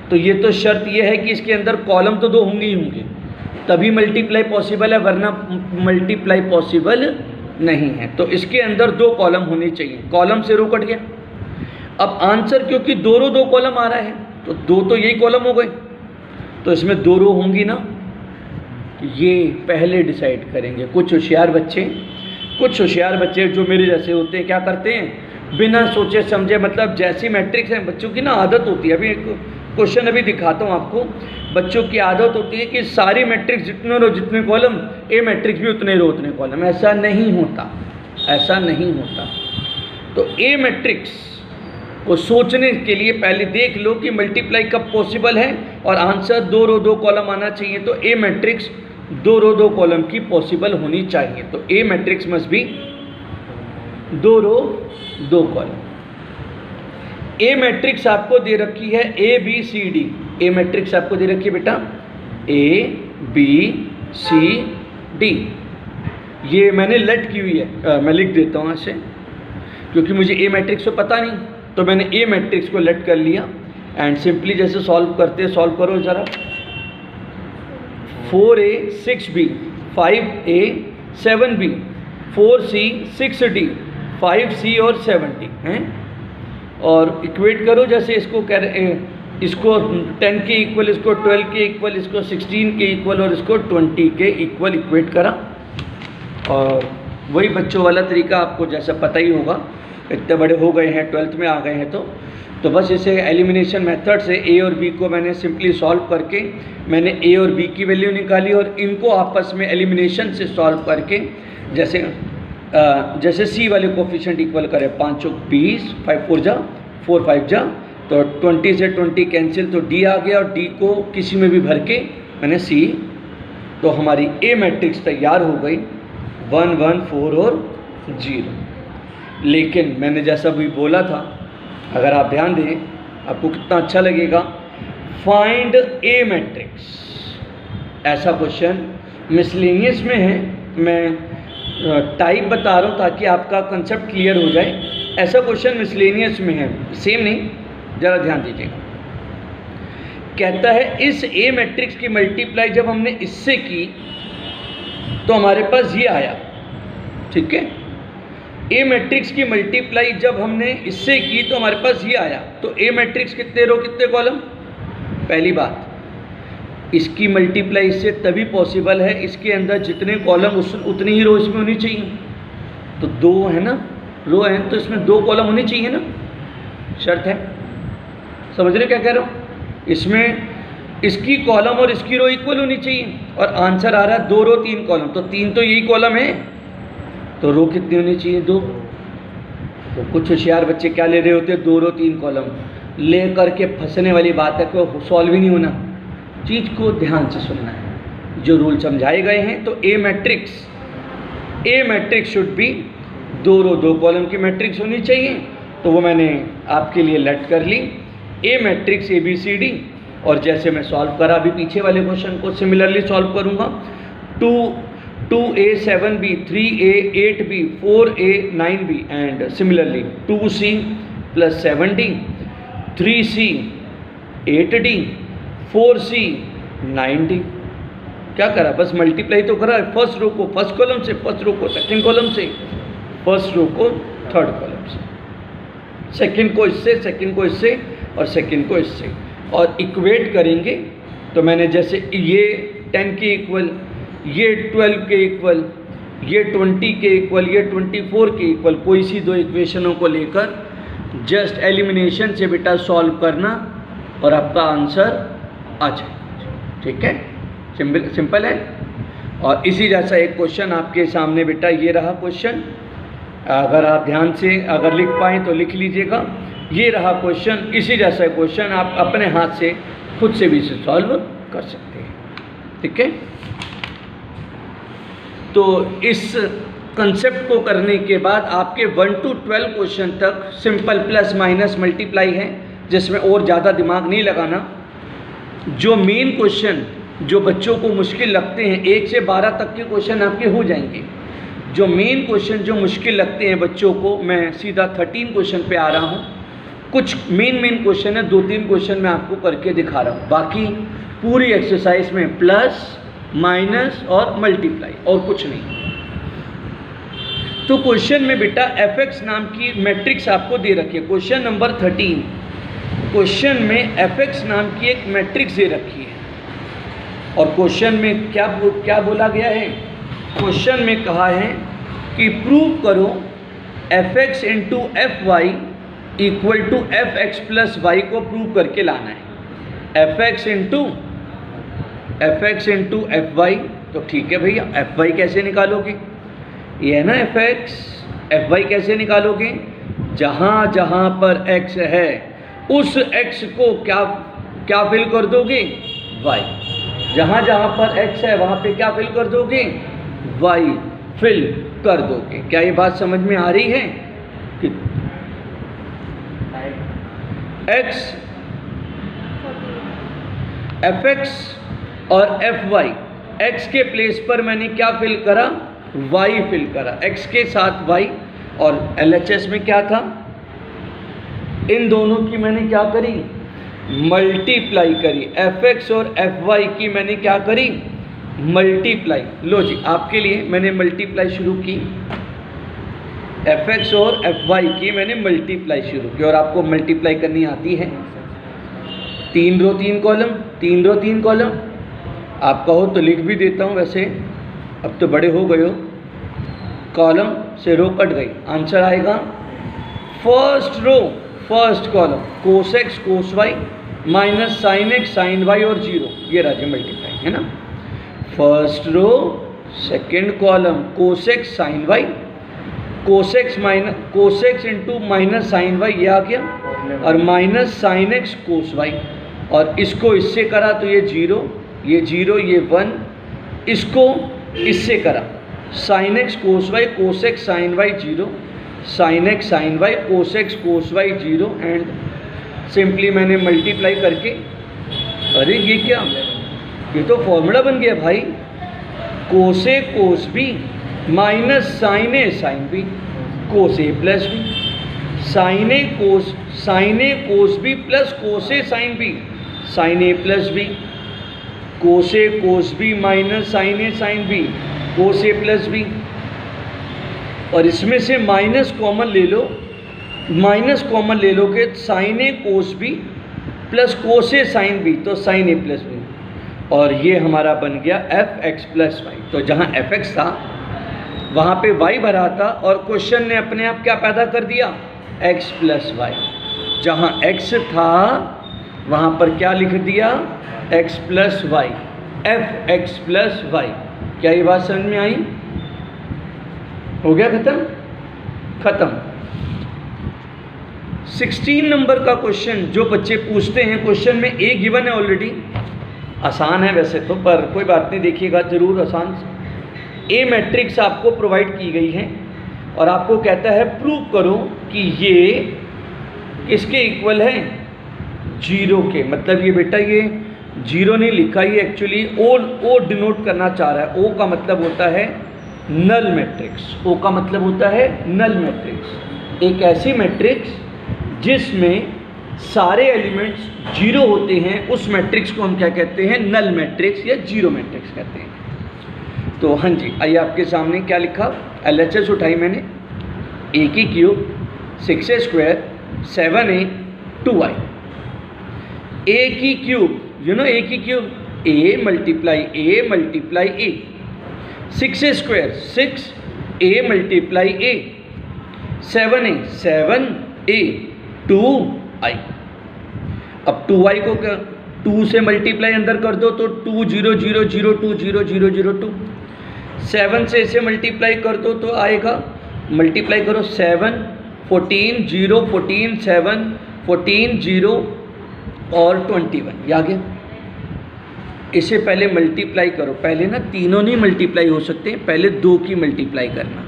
Speaker 1: तो ये तो शर्त ये है कि इसके अंदर कॉलम तो 2 होंगे ही होंगे, तभी मल्टीप्लाई पॉसिबल है, वरना मल्टीप्लाई पॉसिबल नहीं है। तो इसके अंदर 2 कॉलम होने चाहिए, कॉलम से रो कट गया। अब आंसर क्योंकि 2 रो 2 कॉलम आ रहा है तो 2 तो यही कॉलम हो गए, तो इसमें 2 रो होंगी ना, ये पहले डिसाइड करेंगे। कुछ होशियार बच्चे जो मेरे जैसे होते हैं क्या करते हैं, बिना सोचे समझे, मतलब जैसी मैट्रिक्स है, बच्चों की ना आदत होती है, अभी एक क्वेश्चन अभी दिखाता हूँ आपको, बच्चों की आदत होती है कि सारी मैट्रिक्स जितने रो जितने कॉलम, ए मैट्रिक्स भी उतने रो उतने कॉलम। ऐसा नहीं होता, ऐसा नहीं होता। तो ए मैट्रिक्स को सोचने के लिए पहले देख लो कि मल्टीप्लाई कब पॉसिबल है, और आंसर 2 रो 2 कॉलम आना चाहिए। तो ए मैट्रिक्स 2 रो 2 कॉलम की पॉसिबल होनी चाहिए। तो a matrix must be 2 row 2 column. A matrix आपको दे रखी है a b c d. A matrix आपको दे रखी है बेटा ए बी सी डी, ये मैंने लेट की हुई है, मैं लिख देता हूँ ऐसे क्योंकि मुझे ए मैट्रिक्स तो पता नहीं, तो मैंने ए मैट्रिक्स को लेट कर लिया एंड सिंपली जैसे सॉल्व करते हैं, सॉल्व करो ज़रा। 4a 6b 5a 7b 4c 6d 5c और 7d हैं, और इक्वेट करो जैसे इसको कह रहे हैं, इसको 10 के इक्वल, इसको 12 के इक्वल, इसको 16 के इक्वल और इसको 20 के इक्वल इक्वेट करा। और वही बच्चों वाला तरीका आपको जैसा पता ही होगा, इतने बड़े हो गए हैं, 12th में आ गए हैं, तो बस इसे एलिमिनेशन मेथड से ए और बी को मैंने सिंपली सॉल्व करके मैंने ए और बी की वैल्यू निकाली, और इनको आपस में एलिमिनेशन से सॉल्व करके जैसे सी वाले कोफिशिएंट इक्वल करें, 5 चौक 20, 5 4 जा 4 5 जा, तो 20 से 20 कैंसिल, तो डी आ गया, और डी को किसी में भी भर के मैंने सी, तो हमारी ए मैट्रिक्स तैयार हो गई 1 1 4 और 0। लेकिन मैंने जैसा भी बोला था, अगर आप ध्यान दें आपको कितना अच्छा लगेगा, फाइंड ए मैट्रिक्स। ऐसा क्वेश्चन मिसलेनियस में है, मैं टाइप बता रहा हूँ ताकि आपका कंसेप्ट क्लियर हो जाए। ऐसा क्वेश्चन मिसलेनियस में है, सेम नहीं, ज़रा ध्यान दीजिएगा। कहता है इस ए मैट्रिक्स की मल्टीप्लाई जब हमने इससे की तो हमारे पास ये आया, ठीक है। ए मैट्रिक्स की मल्टीप्लाई जब हमने इससे की तो हमारे पास ये आया, तो ए मैट्रिक्स कितने रो कितने कॉलम? पहली बात, इसकी मल्टीप्लाई इससे तभी पॉसिबल है, इसके अंदर जितने कॉलम उतनी ही रो इसमें होनी चाहिए। तो 2 है ना रो है, तो इसमें 2 कॉलम होने चाहिए ना, शर्त है। समझ रहे क्या कह रहा हूँ? इसमें इसकी कॉलम और इसकी रो इक्वल होनी चाहिए, और आंसर आ रहा है 2 रो 3 कॉलम, तो 3 तो यही कॉलम है, तो रो कितनी होनी चाहिए? 2। तो कुछ होशियार बच्चे क्या ले रहे होते हैं, 2 रो 3 कॉलम ले करके फंसने वाली बात है, कोई सॉल्व ही नहीं होना। चीज़ को ध्यान से सुनना है, जो रूल समझाए गए हैं। तो a matrix should be 2 row 2 column की मैट्रिक्स होनी चाहिए, तो वो मैंने आपके लिए लेट कर ली, ए मैट्रिक्स ABCD। और जैसे मैं सॉल्व करा अभी पीछे वाले क्वेश्चन को सिमिलरली सॉल्व करूँगा। 2A 7B 3A 8B 4A 9B and similarly 2C + 7D 3C 8D 4C 9D। क्या करा? बस मल्टीप्लाई तो करा, फर्स्ट रो को फर्स्ट कॉलम से, फर्स्ट रो को सेकंड कॉलम से, फर्स्ट रो को थर्ड कॉलम से, सेकंड को इससे, सेकंड को इससे और सेकंड को इससे, और इक्वेट करेंगे। तो मैंने जैसे ये 10 के इक्वल, ये 12 के इक्वल, ये 20 के इक्वल, ये 24 के इक्वल, कोई सी 2 इक्वेशनों को लेकर जस्ट एलिमिनेशन से बेटा सॉल्व करना और आपका आंसर आ जाए, ठीक है। सिंपल है। और इसी जैसा एक क्वेश्चन आपके सामने बेटा ये रहा क्वेश्चन, अगर आप ध्यान से अगर लिख पाएँ तो लिख लीजिएगा। ये रहा क्वेश्चन, इसी जैसा क्वेश्चन आप अपने हाथ से खुद से भी इसे सॉल्व कर सकते हैं, ठीक है। तो इस कंसेप्ट को करने के बाद आपके 1 to 12 क्वेश्चन तक सिंपल प्लस माइनस मल्टीप्लाई है, जिसमें और ज़्यादा दिमाग नहीं लगाना। जो मेन क्वेश्चन जो बच्चों को मुश्किल लगते हैं, 1 से 12 तक के क्वेश्चन आपके हो जाएंगे। जो मेन क्वेश्चन जो मुश्किल लगते हैं बच्चों को, मैं सीधा 13 क्वेश्चन पे आ रहा हूँ। कुछ मेन क्वेश्चन है, 2-3 क्वेश्चन मैं आपको करके दिखा रहा हूँ, बाकी पूरी एक्सरसाइज में प्लस माइनस और मल्टीप्लाई और कुछ नहीं। तो क्वेश्चन में बेटा fx नाम की मैट्रिक्स आपको दे रखी है, क्वेश्चन नंबर 13। क्वेश्चन में fx नाम की एक मैट्रिक्स दे रखी है, और क्वेश्चन में क्या बोला गया है? क्वेश्चन में कहा है कि प्रूव करो fx into fy equal to fx plus y को प्रूव करके लाना है। fx इंटू fy, तो ठीक है भैया, fy कैसे निकालोगे? ये है ना fy कैसे निकालोगे? जहाँ जहाँ पर x है उस x को क्या फिल कर दोगे? y। जहाँ जहाँ पर x है वहाँ पे क्या फिल कर दोगे? y फिल कर दोगे। क्या ये बात समझ में आ रही है कि fx और fy, x के प्लेस पर मैंने क्या फिल करा? y फिल करा, x के साथ y, और LHS में क्या था? इन दोनों की मैंने क्या करी? मल्टीप्लाई करी। fx और fy की मैंने क्या करी? मल्टीप्लाई। लो जी, आपके लिए मैंने मल्टीप्लाई शुरू की, fx और fy की मैंने मल्टीप्लाई शुरू की, और आपको मल्टीप्लाई करनी आती है। 3 रो 3 कॉलम, 3 रो 3 कॉलम। आप कहो तो लिख भी देता हूँ, वैसे अब तो बड़े हो गए हो। कॉलम से रो कट गई, आंसर आएगा first row first column cos x cos y minus sine x sine y और 0। ये राज्य मल्टीप्लाई है ना। First row second column cos x sine Y, cos x into minus sine y, ये आ गया, और minus sine x cos y, और इसको इससे करा तो ये 0, ये 0, ये 1, इसको इससे करा sine x cos x sine Y 0, sine x sine Y cos Y 0, and simply मैंने मल्टीप्लाई करके, अरे ये क्या ये तो फॉर्मूला बन गया भाई, कोस ए कोस बी माइनस साइन ए साइन बी कोस ए प्लस बी, साइन ए कोस बी प्लस कोस ए साइन बी साइन ए प्लस बी, कोस ए कोस बी माइनस साइन ए साइन बी कोस ए प्लस बी। और इसमें से माइनस कॉमन ले लो, माइनस कॉमन ले लोगे साइन ए कोस बी प्लस कोस ए sine B तो sign ए plus B, और ये हमारा बन गया एफ एक्स प्लस वाई। तो जहाँ एफ एक्स था वहाँ पे वाई भरा था और क्वेश्चन ने अपने आप क्या पैदा कर दिया, एक्स प्लस वाई। जहाँ एक्स था वहाँ पर क्या लिख दिया, x plus y, f x plus y. क्या ये बात समझ में आई? हो गया खत्म। 16 नंबर का क्वेश्चन जो बच्चे पूछते हैं, क्वेश्चन में ए गिवन है ऑलरेडी, आसान है वैसे तो, पर कोई बात नहीं, देखिएगा जरूर आसान। ए मैट्रिक्स आपको प्रोवाइड की गई है और आपको कहता है प्रूव करो कि ये किसके इक्वल है, जीरो के। मतलब ये बेटा ये जीरो नहीं लिखा, ये एक्चुअली ओ डिनोट करना चाह रहा है। ओ का मतलब होता है नल मैट्रिक्स, ओ का मतलब होता है नल मैट्रिक्स, एक ऐसी मैट्रिक्स जिसमें सारे एलिमेंट्स जीरो होते हैं, उस मैट्रिक्स को हम क्या कहते हैं, नल मैट्रिक्स या जीरो मैट्रिक्स कहते हैं। तो हाँ जी, आइए आपके सामने क्या लिखा, LHS उठाई मैंने, ए की cube 6a square 7a 2y। ए की क्यूब, यू नो ए की cube, a multiply a 6a square 6a multiply a, 7a 7a 2i। अब 2i को 2 से मल्टीप्लाई अंदर कर दो तो 2 0 0 0 2 0 0 0 2। 7 से इसे मल्टीप्लाई कर दो तो आएगा, मल्टीप्लाई करो 7 14 0 14 7 14 0 और 21, ये आ गया। इसे पहले मल्टीप्लाई करो, पहले ना तीनों नहीं मल्टीप्लाई हो सकते, पहले 2 की मल्टीप्लाई करना।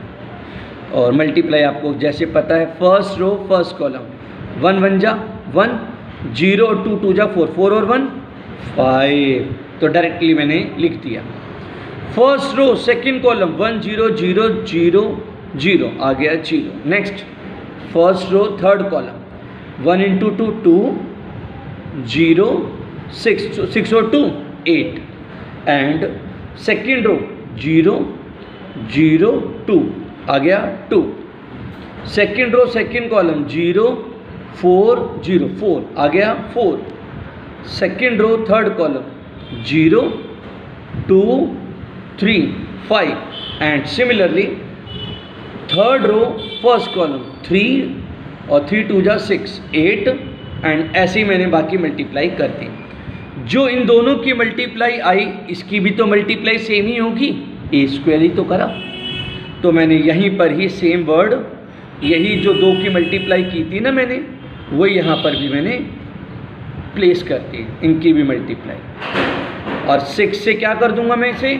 Speaker 1: और मल्टीप्लाई आपको जैसे पता है, फर्स्ट रो फर्स्ट कॉलम, 1 1 जा 1, 0 और 2 2 जा 4, 4 और 1 5, तो डायरेक्टली मैंने लिख दिया। फर्स्ट रो सेकंड कॉलम 1 0 0 0 0 आ गया 0। Next first row third column 1 into 2 2 0 6 और 2 8 एंड सेकंड रो 0 0 2 आ गया 2। सेकंड रो सेकंड कॉलम 0 4 0 4 आ गया 4। Second row third column 0 2 3 5 and similarly third row first column 3 और 3 2 जा 6 8 एंड ऐसे ही मैंने बाकी मल्टीप्लाई कर दी। जो इन दोनों की मल्टीप्लाई आई, इसकी भी तो मल्टीप्लाई सेम ही होगी, ए स्क्वायर ही तो करा। तो मैंने यहीं पर ही सेम वर्ड, यही जो 2 की मल्टीप्लाई की थी ना मैंने, वो यहाँ पर भी मैंने प्लेस कर दी, इनकी भी मल्टीप्लाई। और 6 से क्या कर दूंगा मैं इसे,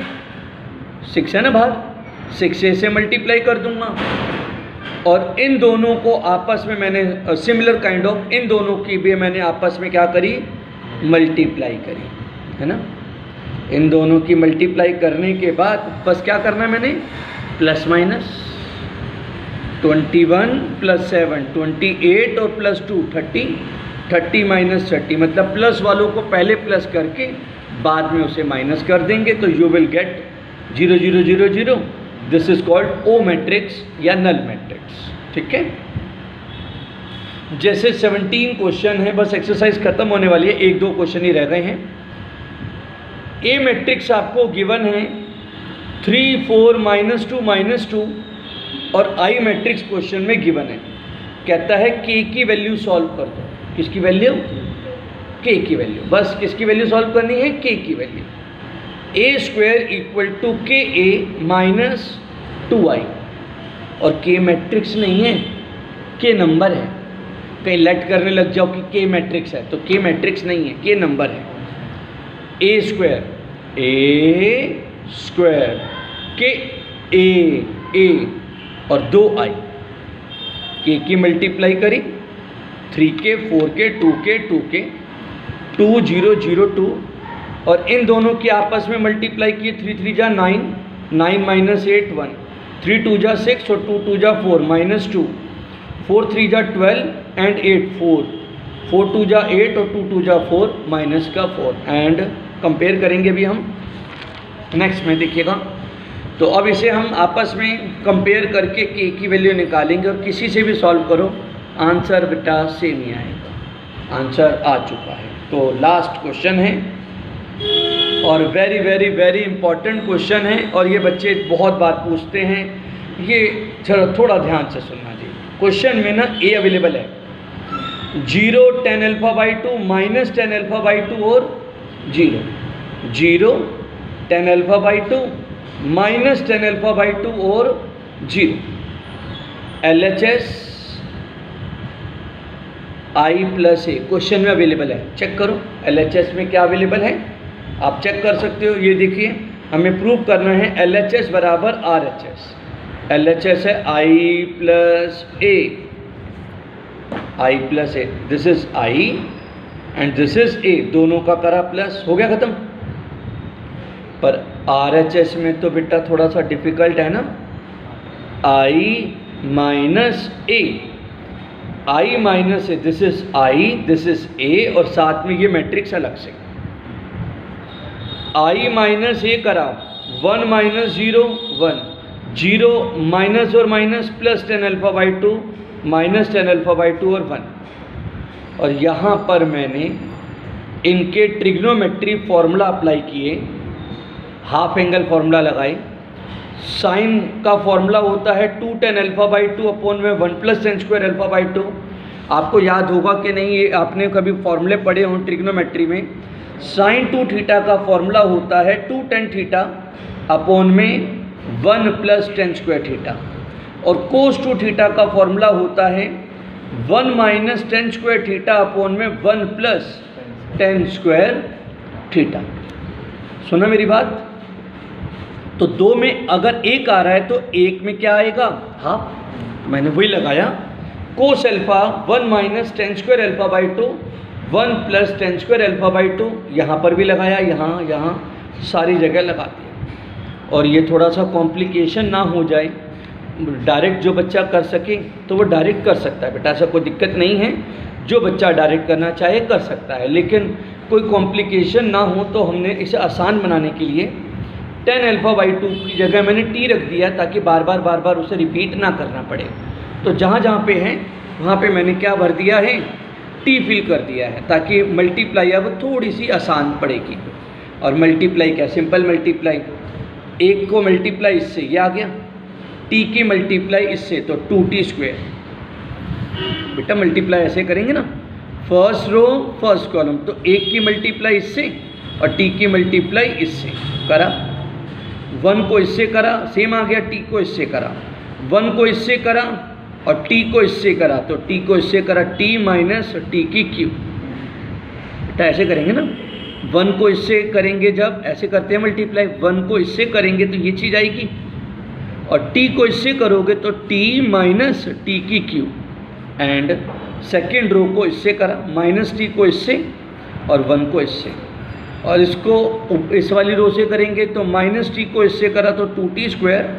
Speaker 1: 6 है ना बाहर, 6 से मल्टीप्लाई कर दूंगा। और इन दोनों को आपस में मैंने सिमिलर काइंड ऑफ, इन दोनों की भी मैंने आपस में क्या करी, मल्टीप्लाई करी, है ना। इन दोनों की मल्टीप्लाई करने के बाद बस क्या करना है मैंने, प्लस माइनस 21 प्लस 7 28 और प्लस 2 30 30 माइनस 30, मतलब प्लस वालों को पहले प्लस करके बाद में उसे माइनस कर देंगे, तो you will get 0 0 0 0। This is called O matrix या नल मैट्रिक्स, ठीक है। जैसे 17 क्वेश्चन है, बस एक्सरसाइज खत्म होने वाली है, 1-2 क्वेश्चन ही रह गए हैं। ए मैट्रिक्स आपको गिवन है 3 4 -2 -2 और आई मैट्रिक्स क्वेश्चन में गिवन है। कहता है के की वैल्यू सॉल्व कर दो। किसकी वैल्यू, के की वैल्यू, बस किसकी वैल्यू सॉल्व करनी है, के की value. A square equal to k A minus 2i, और के मैट्रिक्स नहीं है, के नंबर है। कहीं लेट करने लग जाओ कि के मैट्रिक्स है, तो के मैट्रिक्स नहीं है, के नंबर है। ए स्क्वायर के ए और 2i, के की मल्टीप्लाई करी 3 के 4 के 2 के 2 के 2 0 0 2 और इन दोनों की आपस में मल्टीप्लाई किए, 3 3 जा 9, 9 माइनस 8 1, 3 2 जा 6 और 2 2 जा 4 माइनस 2, 4 3 जा 12 एंड 8 4, 4 2 जा 8 और 2 2 जा 4 माइनस का 4 एंड कंपेयर करेंगे भी हम नेक्स्ट में, देखिएगा। तो अब इसे हम आपस में कंपेयर करके के की वैल्यू निकालेंगे और किसी से भी सॉल्व करो, आंसर बेटा सेम ही आएगा। आंसर आ चुका है। तो लास्ट क्वेश्चन है और very very very important question है और ये बच्चे बहुत बार पूछते हैं, ये थोड़ा ध्यान से सुनना जी। क्वेश्चन में ना ए अवेलेबल है, 0 tan alpha by 2 minus tan alpha by 2 और 0, 0 tan alpha by 2 minus tan alpha by 2 और 0। LHS I plus A question में अवेलेबल है, चेक करो LHS में क्या अवेलेबल है, आप चेक कर सकते हो। ये देखिए हमें प्रूव करना है LHS बराबर RHS। LHS है I plus A, I plus A, this is I and this is a, दोनों का करा प्लस, हो गया खत्म। पर RHS में तो बेटा थोड़ा सा डिफिकल्ट है ना, I minus A, I minus A, this is I, this is a और साथ में ये मैट्रिक्स अलग से। I माइनस ए करा 1 माइनस 0 1, 0 माइनस और minus plus tan alpha by 2 minus tan alpha by 2 और 1। और यहाँ पर मैंने इनके ट्रिग्नोमेट्री फॉर्मूला अप्लाई किए, हाफ एंगल फॉर्मूला लगाए। साइन का फॉर्मूला होता है 2 tan अल्फा बाई 2 अपॉन में 1 plus tan square alpha by 2। आपको याद होगा कि नहीं, ये आपने कभी फॉर्मूले पढ़े हों ट्रिग्नोमेट्री में। साइन 2 थीटा का फॉर्मूला होता है 2 tan थीटा अपॉन में 1 प्लस tan स्क्वायर थीटा, और कोस 2 थीटा का फॉर्मूला होता है 1 minus tan square theta upon में 1 प्लस tan स्क्वायर थीटा। सुना मेरी बात? तो दो में अगर एक आ रहा है तो एक में क्या आएगा, हाफ, मैंने वही लगाया। Cos alpha 1 minus tan square alpha by 2 1 plus tan square alpha by 2, यहाँ पर भी लगाया, यहाँ सारी जगह लगा दिया। और ये थोड़ा सा कॉम्प्लिकेशन ना हो जाए, डायरेक्ट जो बच्चा कर सके तो वो डायरेक्ट कर सकता है बेटा, ऐसा कोई दिक्कत नहीं है। जो बच्चा डायरेक्ट करना चाहे कर सकता है, लेकिन कोई कॉम्प्लिकेशन ना हो तो हमने इसे आसान बनाने के लिए tan अल्फा बाई 2 की जगह मैंने t रख दिया, ताकि बार बार उसे रिपीट ना करना पड़े। तो जहाँ जहाँ पे है वहाँ पे मैंने क्या भर दिया है, t फिल कर दिया है, ताकि मल्टीप्लाई अब थोड़ी सी आसान पड़ेगी। और मल्टीप्लाई क्या, सिंपल मल्टीप्लाई, एक को मल्टीप्लाई इससे, ये आ गया, t की मल्टीप्लाई इससे तो 2t स्क्वेयर। बेटा मल्टीप्लाई ऐसे करेंगे ना, फर्स्ट रो फर्स्ट कॉलम, तो एक की मल्टीप्लाई इससे और t की मल्टीप्लाई इससे करा, 1 को इससे करा, सेम आ गया, t को इससे करा, 1 को इससे करा और t को इससे करा, तो t को इससे करा t माइनस t की क्यूब। बेटा ऐसे करेंगे ना, 1 को इससे करेंगे, जब ऐसे करते हैं मल्टीप्लाई, 1 को इससे करेंगे तो ये चीज़ आएगी, और t को इससे करोगे तो t माइनस t की क्यूब। एंड सेकेंड रो को इससे करा, माइनस t को इससे और 1 को इससे, और इसको इस वाली रो से करेंगे तो माइनस t को इससे करा तो 2t स्क्वायर,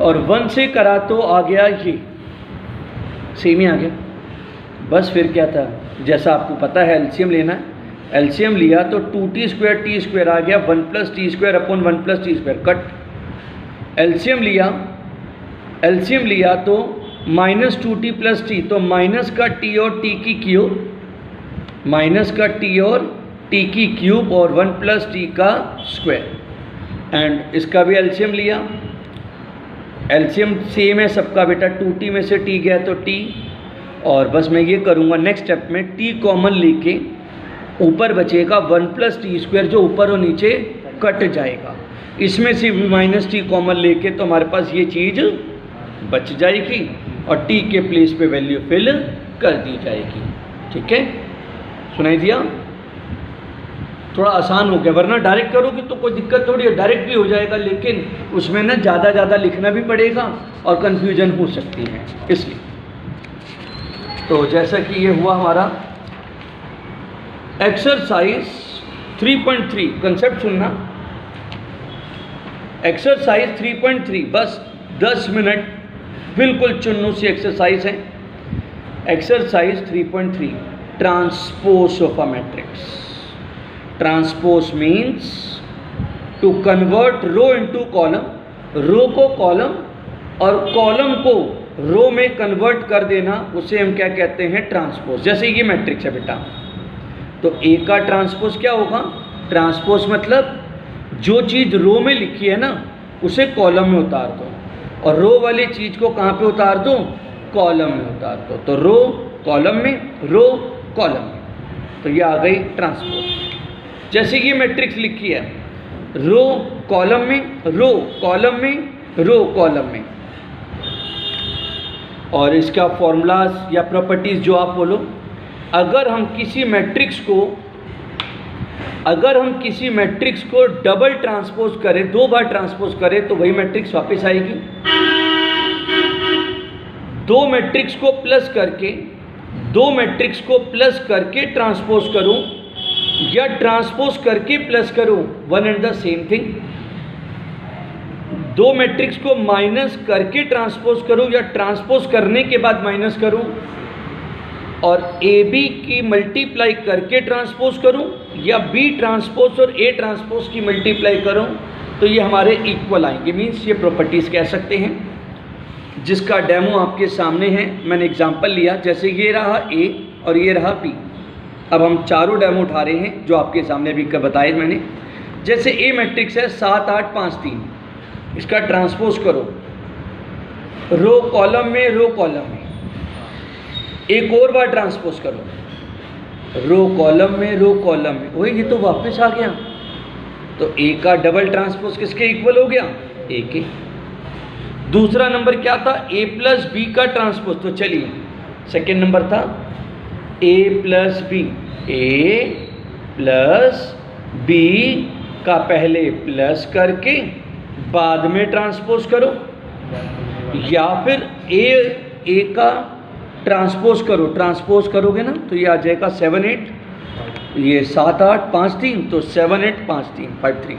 Speaker 1: और 1 से करा तो आ गया ये, सेम ही आ गया। बस फिर क्या था, जैसा आपको पता है एलसीएम लेना है, एलसीएम लिया तो 2t स्क्वायर t स्क्वायर आ गया, 1 plus T square upon 1 plus T square, cut. LCM लिया तो माइनस 2t प्लस टी, तो माइनस का t और t की क्यूब, माइनस का t और t की क्यूब और 1 प्लस टी का स्क्वायर। एंड इसका भी एलसीएम लिया, एलसीएम सेम है सबका बेटा, 2t में से t गया तो t, और बस मैं ये करूँगा नेक्स्ट स्टेप में, t कॉमन लेके ऊपर बचेगा 1 प्लस टी स्क्वायर, जो ऊपर और नीचे कट जाएगा। इसमें से भी माइनस t कॉमन लेके तो हमारे पास ये चीज़ बच जाएगी और t के प्लेस पे वैल्यू फिल कर दी जाएगी। ठीक है, सुनाई दिया? थोड़ा आसान हो गया, वरना डायरेक्ट करोगे तो कोई दिक्कत थोड़ी है, डायरेक्ट भी हो जाएगा, लेकिन उसमें ना ज़्यादा लिखना भी पड़ेगा और कन्फ्यूजन हो सकती है, इसलिए। तो जैसा कि ये हुआ हमारा एक्सरसाइज 3.3 कंसेप्ट सुनना, एक्सरसाइज 3.3, बस 10 मिनट बिल्कुल चुन्नू सी एक्सरसाइज है। Exercise 3.3, transpose of a matrix. Transpose means to convert row into column, row को कॉलम और कॉलम को रो में कन्वर्ट कर देना, उसे हम क्या कहते हैं, ट्रांसपोज। जैसे ये मैट्रिक्स है बेटा, तो ए का ट्रांसपोज क्या होगा, ट्रांसपोज मतलब जो चीज़ रो में लिखी है ना उसे कॉलम में उतार दो, और रो वाली चीज़ को कहाँ पे उतार दो, कॉलम में उतार दो। तो रो कॉलम में, रो कॉलम में, तो ये आ गई ट्रांसपोज। जैसे ये मैट्रिक्स लिखी है, रो कॉलम में, रो कॉलम में, रो कॉलम में, और इसका फॉर्मूलाज या प्रॉपर्टीज जो आप बोलो, अगर हम किसी मैट्रिक्स को डबल ट्रांसपोज करें, 2 बार ट्रांसपोज करें, तो वही मैट्रिक्स वापस आएगी। 2 मैट्रिक्स को प्लस करके ट्रांसपोज करूं या ट्रांसपोज करके प्लस करूं, one and the same thing. 2 matrix को माइनस करके ट्रांसपोज करूं या ट्रांसपोज करने के बाद माइनस करूं, और ए बी की मल्टीप्लाई करके ट्रांसपोज करूं या बी ट्रांसपोज और ए ट्रांसपोज की मल्टीप्लाई करूं, तो ये हमारे इक्वल आएंगे। मीन्स ये प्रॉपर्टीज़ कह सकते हैं, जिसका डेमो आपके सामने है। मैंने एग्जांपल लिया, जैसे ये रहा ए और ये रहा बी। अब हम चारों डेमो उठा रहे हैं जो आपके सामने अभी बताए मैंने। जैसे ए मैट्रिक्स है 7 8 5 3, इसका ट्रांसपोज करो, रो कॉलम में, रो कॉलम में। एक और बार ट्रांसपोज करो, रो कॉलम में, रो कॉलम में। वही, ये तो वापस आ गया। तो ए का डबल ट्रांसपोज किसके इक्वल हो गया, ए के। दूसरा नंबर क्या था, ए प्लस बी का ट्रांसपोज। तो चलिए, सेकेंड नंबर था ए प्लस बी, ए प्लस बी का पहले प्लस करके बाद में ट्रांसपोज करो, या फिर ए का ट्रांसपोज करो। ट्रांसपोज करोगे ना तो ये आ जाएगा 7 8, ये 7 8 5 3, तो 7 8 5 3 5 3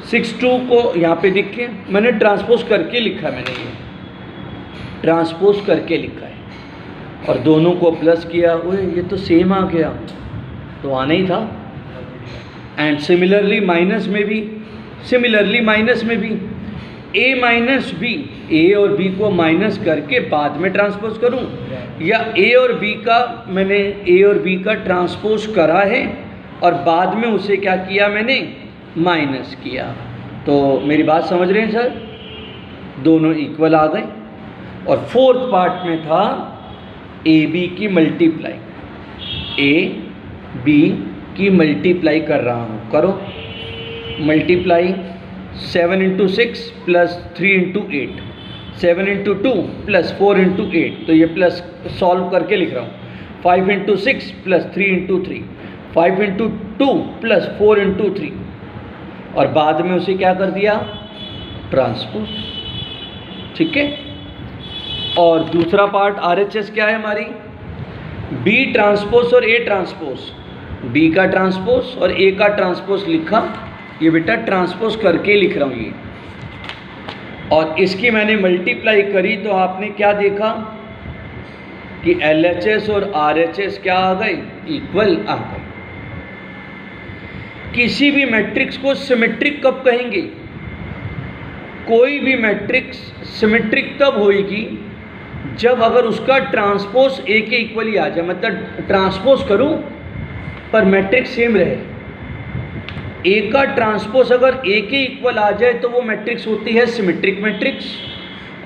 Speaker 1: 6 2 को यहाँ पे लिखे, मैंने ट्रांसपोज करके लिखा है, मैंने ये ट्रांसपोज करके लिखा है, और दोनों को प्लस किया। ओए ये तो सेम आ गया, तो आना ही था। एंड सिमिलरली माइनस में भी ए माइनस बी, ए और बी को माइनस करके बाद में ट्रांसपोज करूं, या ए और बी का ट्रांसपोज करा है और बाद में उसे क्या किया मैंने, माइनस किया। तो मेरी बात समझ रहे हैं सर, दोनों इक्वल आ गए। और फोर्थ पार्ट में था ए बी की मल्टीप्लाई, ए बी की मल्टीप्लाई कर रहा हूँ, करो मल्टीप्लाई। 7 × 6 प्लस 3 × 8, 7 × 2 प्लस 4 × 8, तो ये प्लस सॉल्व करके लिख रहा हूँ। 5 × 6 प्लस 3 × 3, 5 × 2 प्लस 4 × 3, और बाद में उसे क्या कर दिया, ट्रांसपोज। ठीक है। और दूसरा पार्ट RHS क्या है हमारी, बी ट्रांसपोज और ए ट्रांसपोज। बी का ट्रांसपोज और ए का ट्रांसपोज लिखा, ये बेटा ट्रांसपोज करके लिख रहा हूँ ये, और इसकी मैंने मल्टीप्लाई करी, तो आपने क्या देखा कि LHS और RHS क्या आ गए, इक्वल आ गए। किसी भी मैट्रिक्स को सिमेट्रिक कब कहेंगे, कोई भी मैट्रिक्स सिमेट्रिक तब होएगी जब अगर उसका ट्रांसपोज ए के इक्वल ही आ जाए, मतलब ट्रांसपोज करूं पर मैट्रिक्स सेम रहे। ए का ट्रांसपोज अगर ए के इक्वल आ जाए तो वो मैट्रिक्स होती है सिमेट्रिक मैट्रिक्स,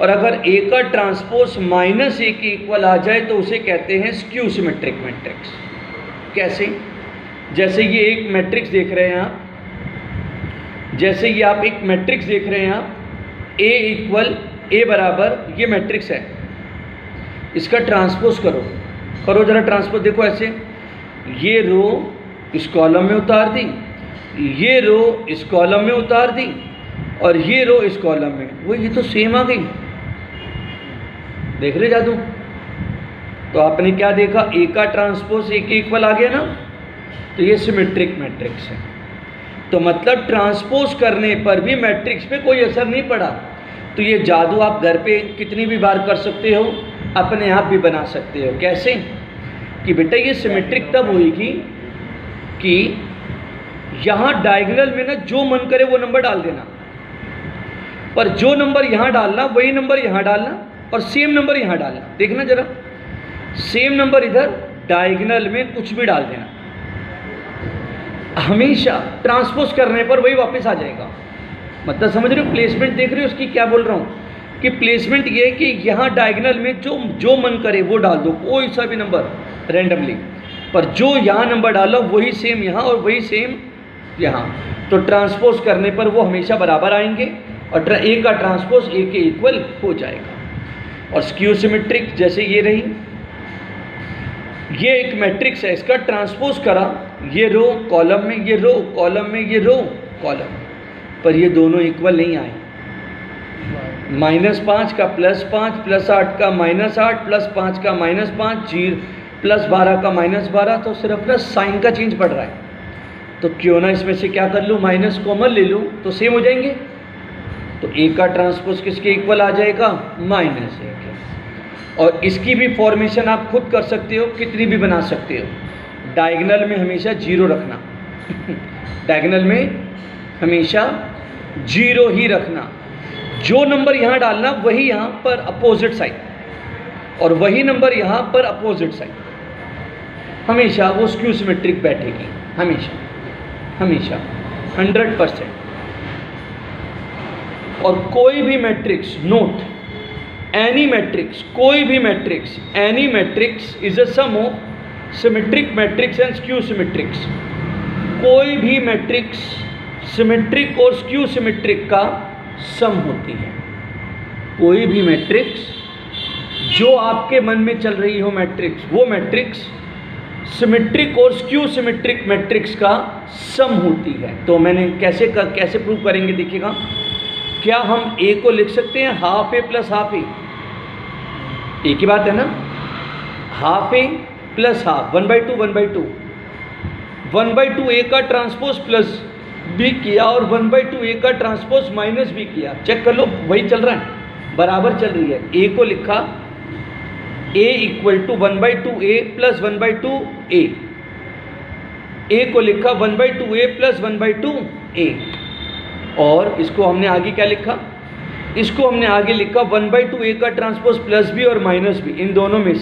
Speaker 1: और अगर ए का ट्रांसपोज माइनस ए के इक्वल आ जाए तो उसे कहते हैं स्क्यू सिमेट्रिक मैट्रिक्स। कैसे, जैसे ये एक मैट्रिक्स देख रहे हैं आप, जैसे ये आप एक मैट्रिक्स देख रहे हैं आप, ए इक्वल ए बराबर, ये मैट्रिक्स है, इसका ट्रांसपोज करो जरा ट्रांसपोज। देखो ऐसे, ये रो इस कॉलम में उतार दी, ये रो इस कॉलम में उतार दी, और ये रो इस कॉलम में, वो ये तो सेम आ गई। देख रहे जादू। तो आपने क्या देखा, ए का ट्रांसपोज ए के इक्वल आ गया ना, तो ये सिमेट्रिक मैट्रिक्स है। तो मतलब ट्रांसपोज करने पर भी मैट्रिक्स पे कोई असर नहीं पड़ा। तो ये जादू आप घर पे कितनी भी बार कर सकते हो, अपने आप भी बना सकते हो। कैसे कि बेटा ये सिमेट्रिक तब होगी कि यहाँ डायगोनल में ना जो मन करे वो नंबर डाल देना, पर जो नंबर यहाँ डालना वही नंबर यहाँ डालना और सेम नंबर यहाँ डालना। देखना जरा, सेम नंबर इधर, डायगोनल में कुछ भी डाल देना, हमेशा ट्रांसपोज करने पर वही वापस आ जाएगा। मतलब समझ रहे हो, प्लेसमेंट देख रहे हो उसकी, क्या बोल रहा हूँ कि प्लेसमेंट ये है कि यहाँ डायगोनल में जो मन करे वो डाल दो, कोई सा भी नंबर रैंडमली, पर जो यहाँ नंबर डालो वही सेम यहाँ और वही सेम यहाँ। तो ट्रांसपोज करने पर वो हमेशा बराबर आएंगे और ए का ट्रांसपोज ए के इक्वल हो जाएगा। और स्क्यू सिमेट्रिक जैसे ये रही, ये एक मैट्रिक्स है, इसका ट्रांसपोज करा, ये रो कॉलम में, ये रो कॉलम में, ये रो कॉलम में, पर ये दोनों इक्वल नहीं आए। -5 का +5, +8 का -8, +5 का -5, +12 का -12, तो सिर्फ ना साइन का चेंज पड़ रहा है। तो क्यों ना इसमें से क्या कर लूँ, माइनस कॉमन ले लूँ तो सेम हो जाएंगे। तो ए का ट्रांसपोज किसके इक्वल आ जाएगा, -1 के। और इसकी भी फॉर्मेशन आप खुद कर सकते हो, कितनी भी बना सकते हो। डायगोनल में हमेशा 0 रखना डायगोनल में हमेशा 0 ही रखना। जो नंबर यहाँ डालना वही यहाँ पर अपोजिट साइड, और वही नंबर यहाँ पर अपोजिट साइड, हमेशा वो स्क्यू सिमेट्रिक बैठेगी, हमेशा हमेशा 100%। और कोई भी मैट्रिक्स, नोट, एनी मैट्रिक्स, कोई भी मैट्रिक्स, any matrix is a sum of symmetric matrix and skew symmetrics. कोई भी मैट्रिक्स सिमेट्रिक और स्क्यू सिमेट्रिक का सम होती है। कोई भी मैट्रिक्स जो आपके मन में चल रही हो मैट्रिक्स, वो मैट्रिक्स सिमेट्रिक और स्क्यू सिमेट्रिक मैट्रिक्स का सम होती है। तो मैंने कैसे प्रूव करेंगे, देखिएगा। क्या हम ए को लिख सकते हैं ½ A + ½ A? एक ही बात है ना, ½ A + ½ 1/2 1/2 1/2 A का ट्रांसपोज प्लस भी किया और 1/2 A का ट्रांसपोज माइनस भी किया। चेक कर लो, वही चल रहा है, बराबर चल रही है। A को लिखा A = 1/2 A + 1/2 A, A को लिखा 1/2 A + 1/2 A, और इसको हमने आगे क्या लिखा, इसको हमने आगे लिखा 1/2 A का ट्रांसपोज प्लस भी और माइनस भी। इन दोनों में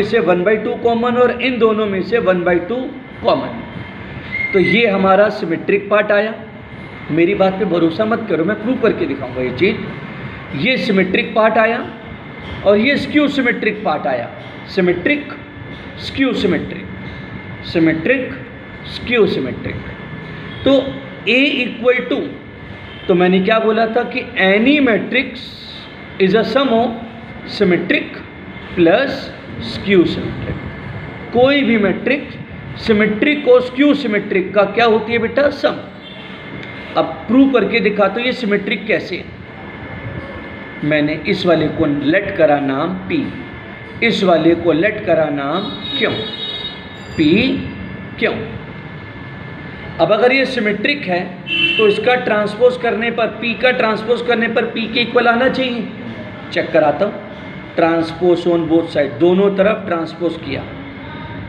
Speaker 1: से 1/2 कॉमन और इन दोनों में से 1/2 कॉमन। तो ये हमारा सिमेट्रिक पार्ट आया। मेरी बात पे भरोसा मत करो, मैं प्रूव करके दिखाऊंगा ये चीज़। ये सिमेट्रिक पार्ट आया और ये स्क्यू सिमेट्रिक पार्ट आया। Symmetric, skew symmetric, symmetric, skew symmetric. तो A = तो मैंने क्या बोला था कि any matrix is a sum of symmetric plus skew symmetric. कोई भी मैट्रिक्स सिमेट्रिक और स्क्यू सिमेट्रिक का क्या होती है बेटा, सम। अब प्रूव करके दिखा। तो ये सिमेट्रिक कैसे, मैंने इस वाले को लेट करा नाम P, इस वाले को लेट करा नाम Q, P Q। अब अगर ये सिमेट्रिक है तो इसका ट्रांसपोज करने पर, P का ट्रांसपोज करने पर P के इक्वल आना चाहिए। चेक कराता हूँ, ट्रांसपोज ऑन बोथ साइड, दोनों तरफ ट्रांसपोज किया,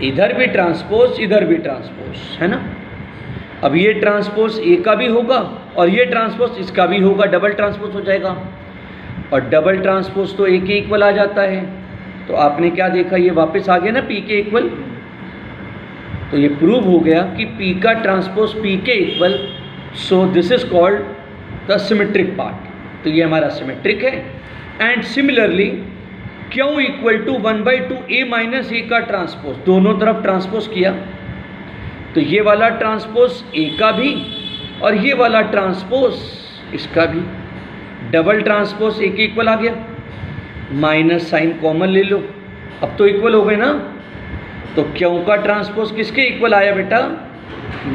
Speaker 1: इधर भी ट्रांसपोज, इधर भी ट्रांसपोज, है ना। अब ये ट्रांसपोज ए का भी होगा और ये ट्रांसपोज इसका भी होगा, डबल ट्रांसपोज हो जाएगा। और डबल ट्रांसपोज तो ए के इक्वल आ जाता है। तो आपने क्या देखा, ये वापस आ गया ना P के इक्वल। तो ये प्रूव हो गया कि P का ट्रांसपोज P के equal. So this is called the symmetric part. तो ये हमारा सिमेट्रिक है। And similarly Q = 1/2 A - A का ट्रांसपोज, दोनों तरफ ट्रांसपोज किया। तो ये वाला ट्रांसपोज A का भी और ये वाला ट्रांसपोज इसका भी, डबल ट्रांसपोज A के इक्वल आ गया। माइनस साइन कॉमन ले लो, अब तो इक्वल हो गए ना। तो Q का ट्रांसपोज किसके इक्वल आया बेटा,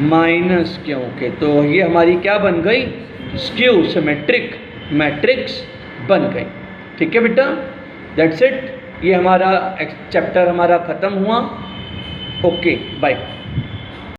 Speaker 1: -Q के। तो ये हमारी क्या बन गई, स्क्यू सिमेट्रिक मैट्रिक्स बन गई। ठीक है बेटा, दैट्स इट। ये हमारा चैप्टर हमारा ख़त्म हुआ। Okay bye.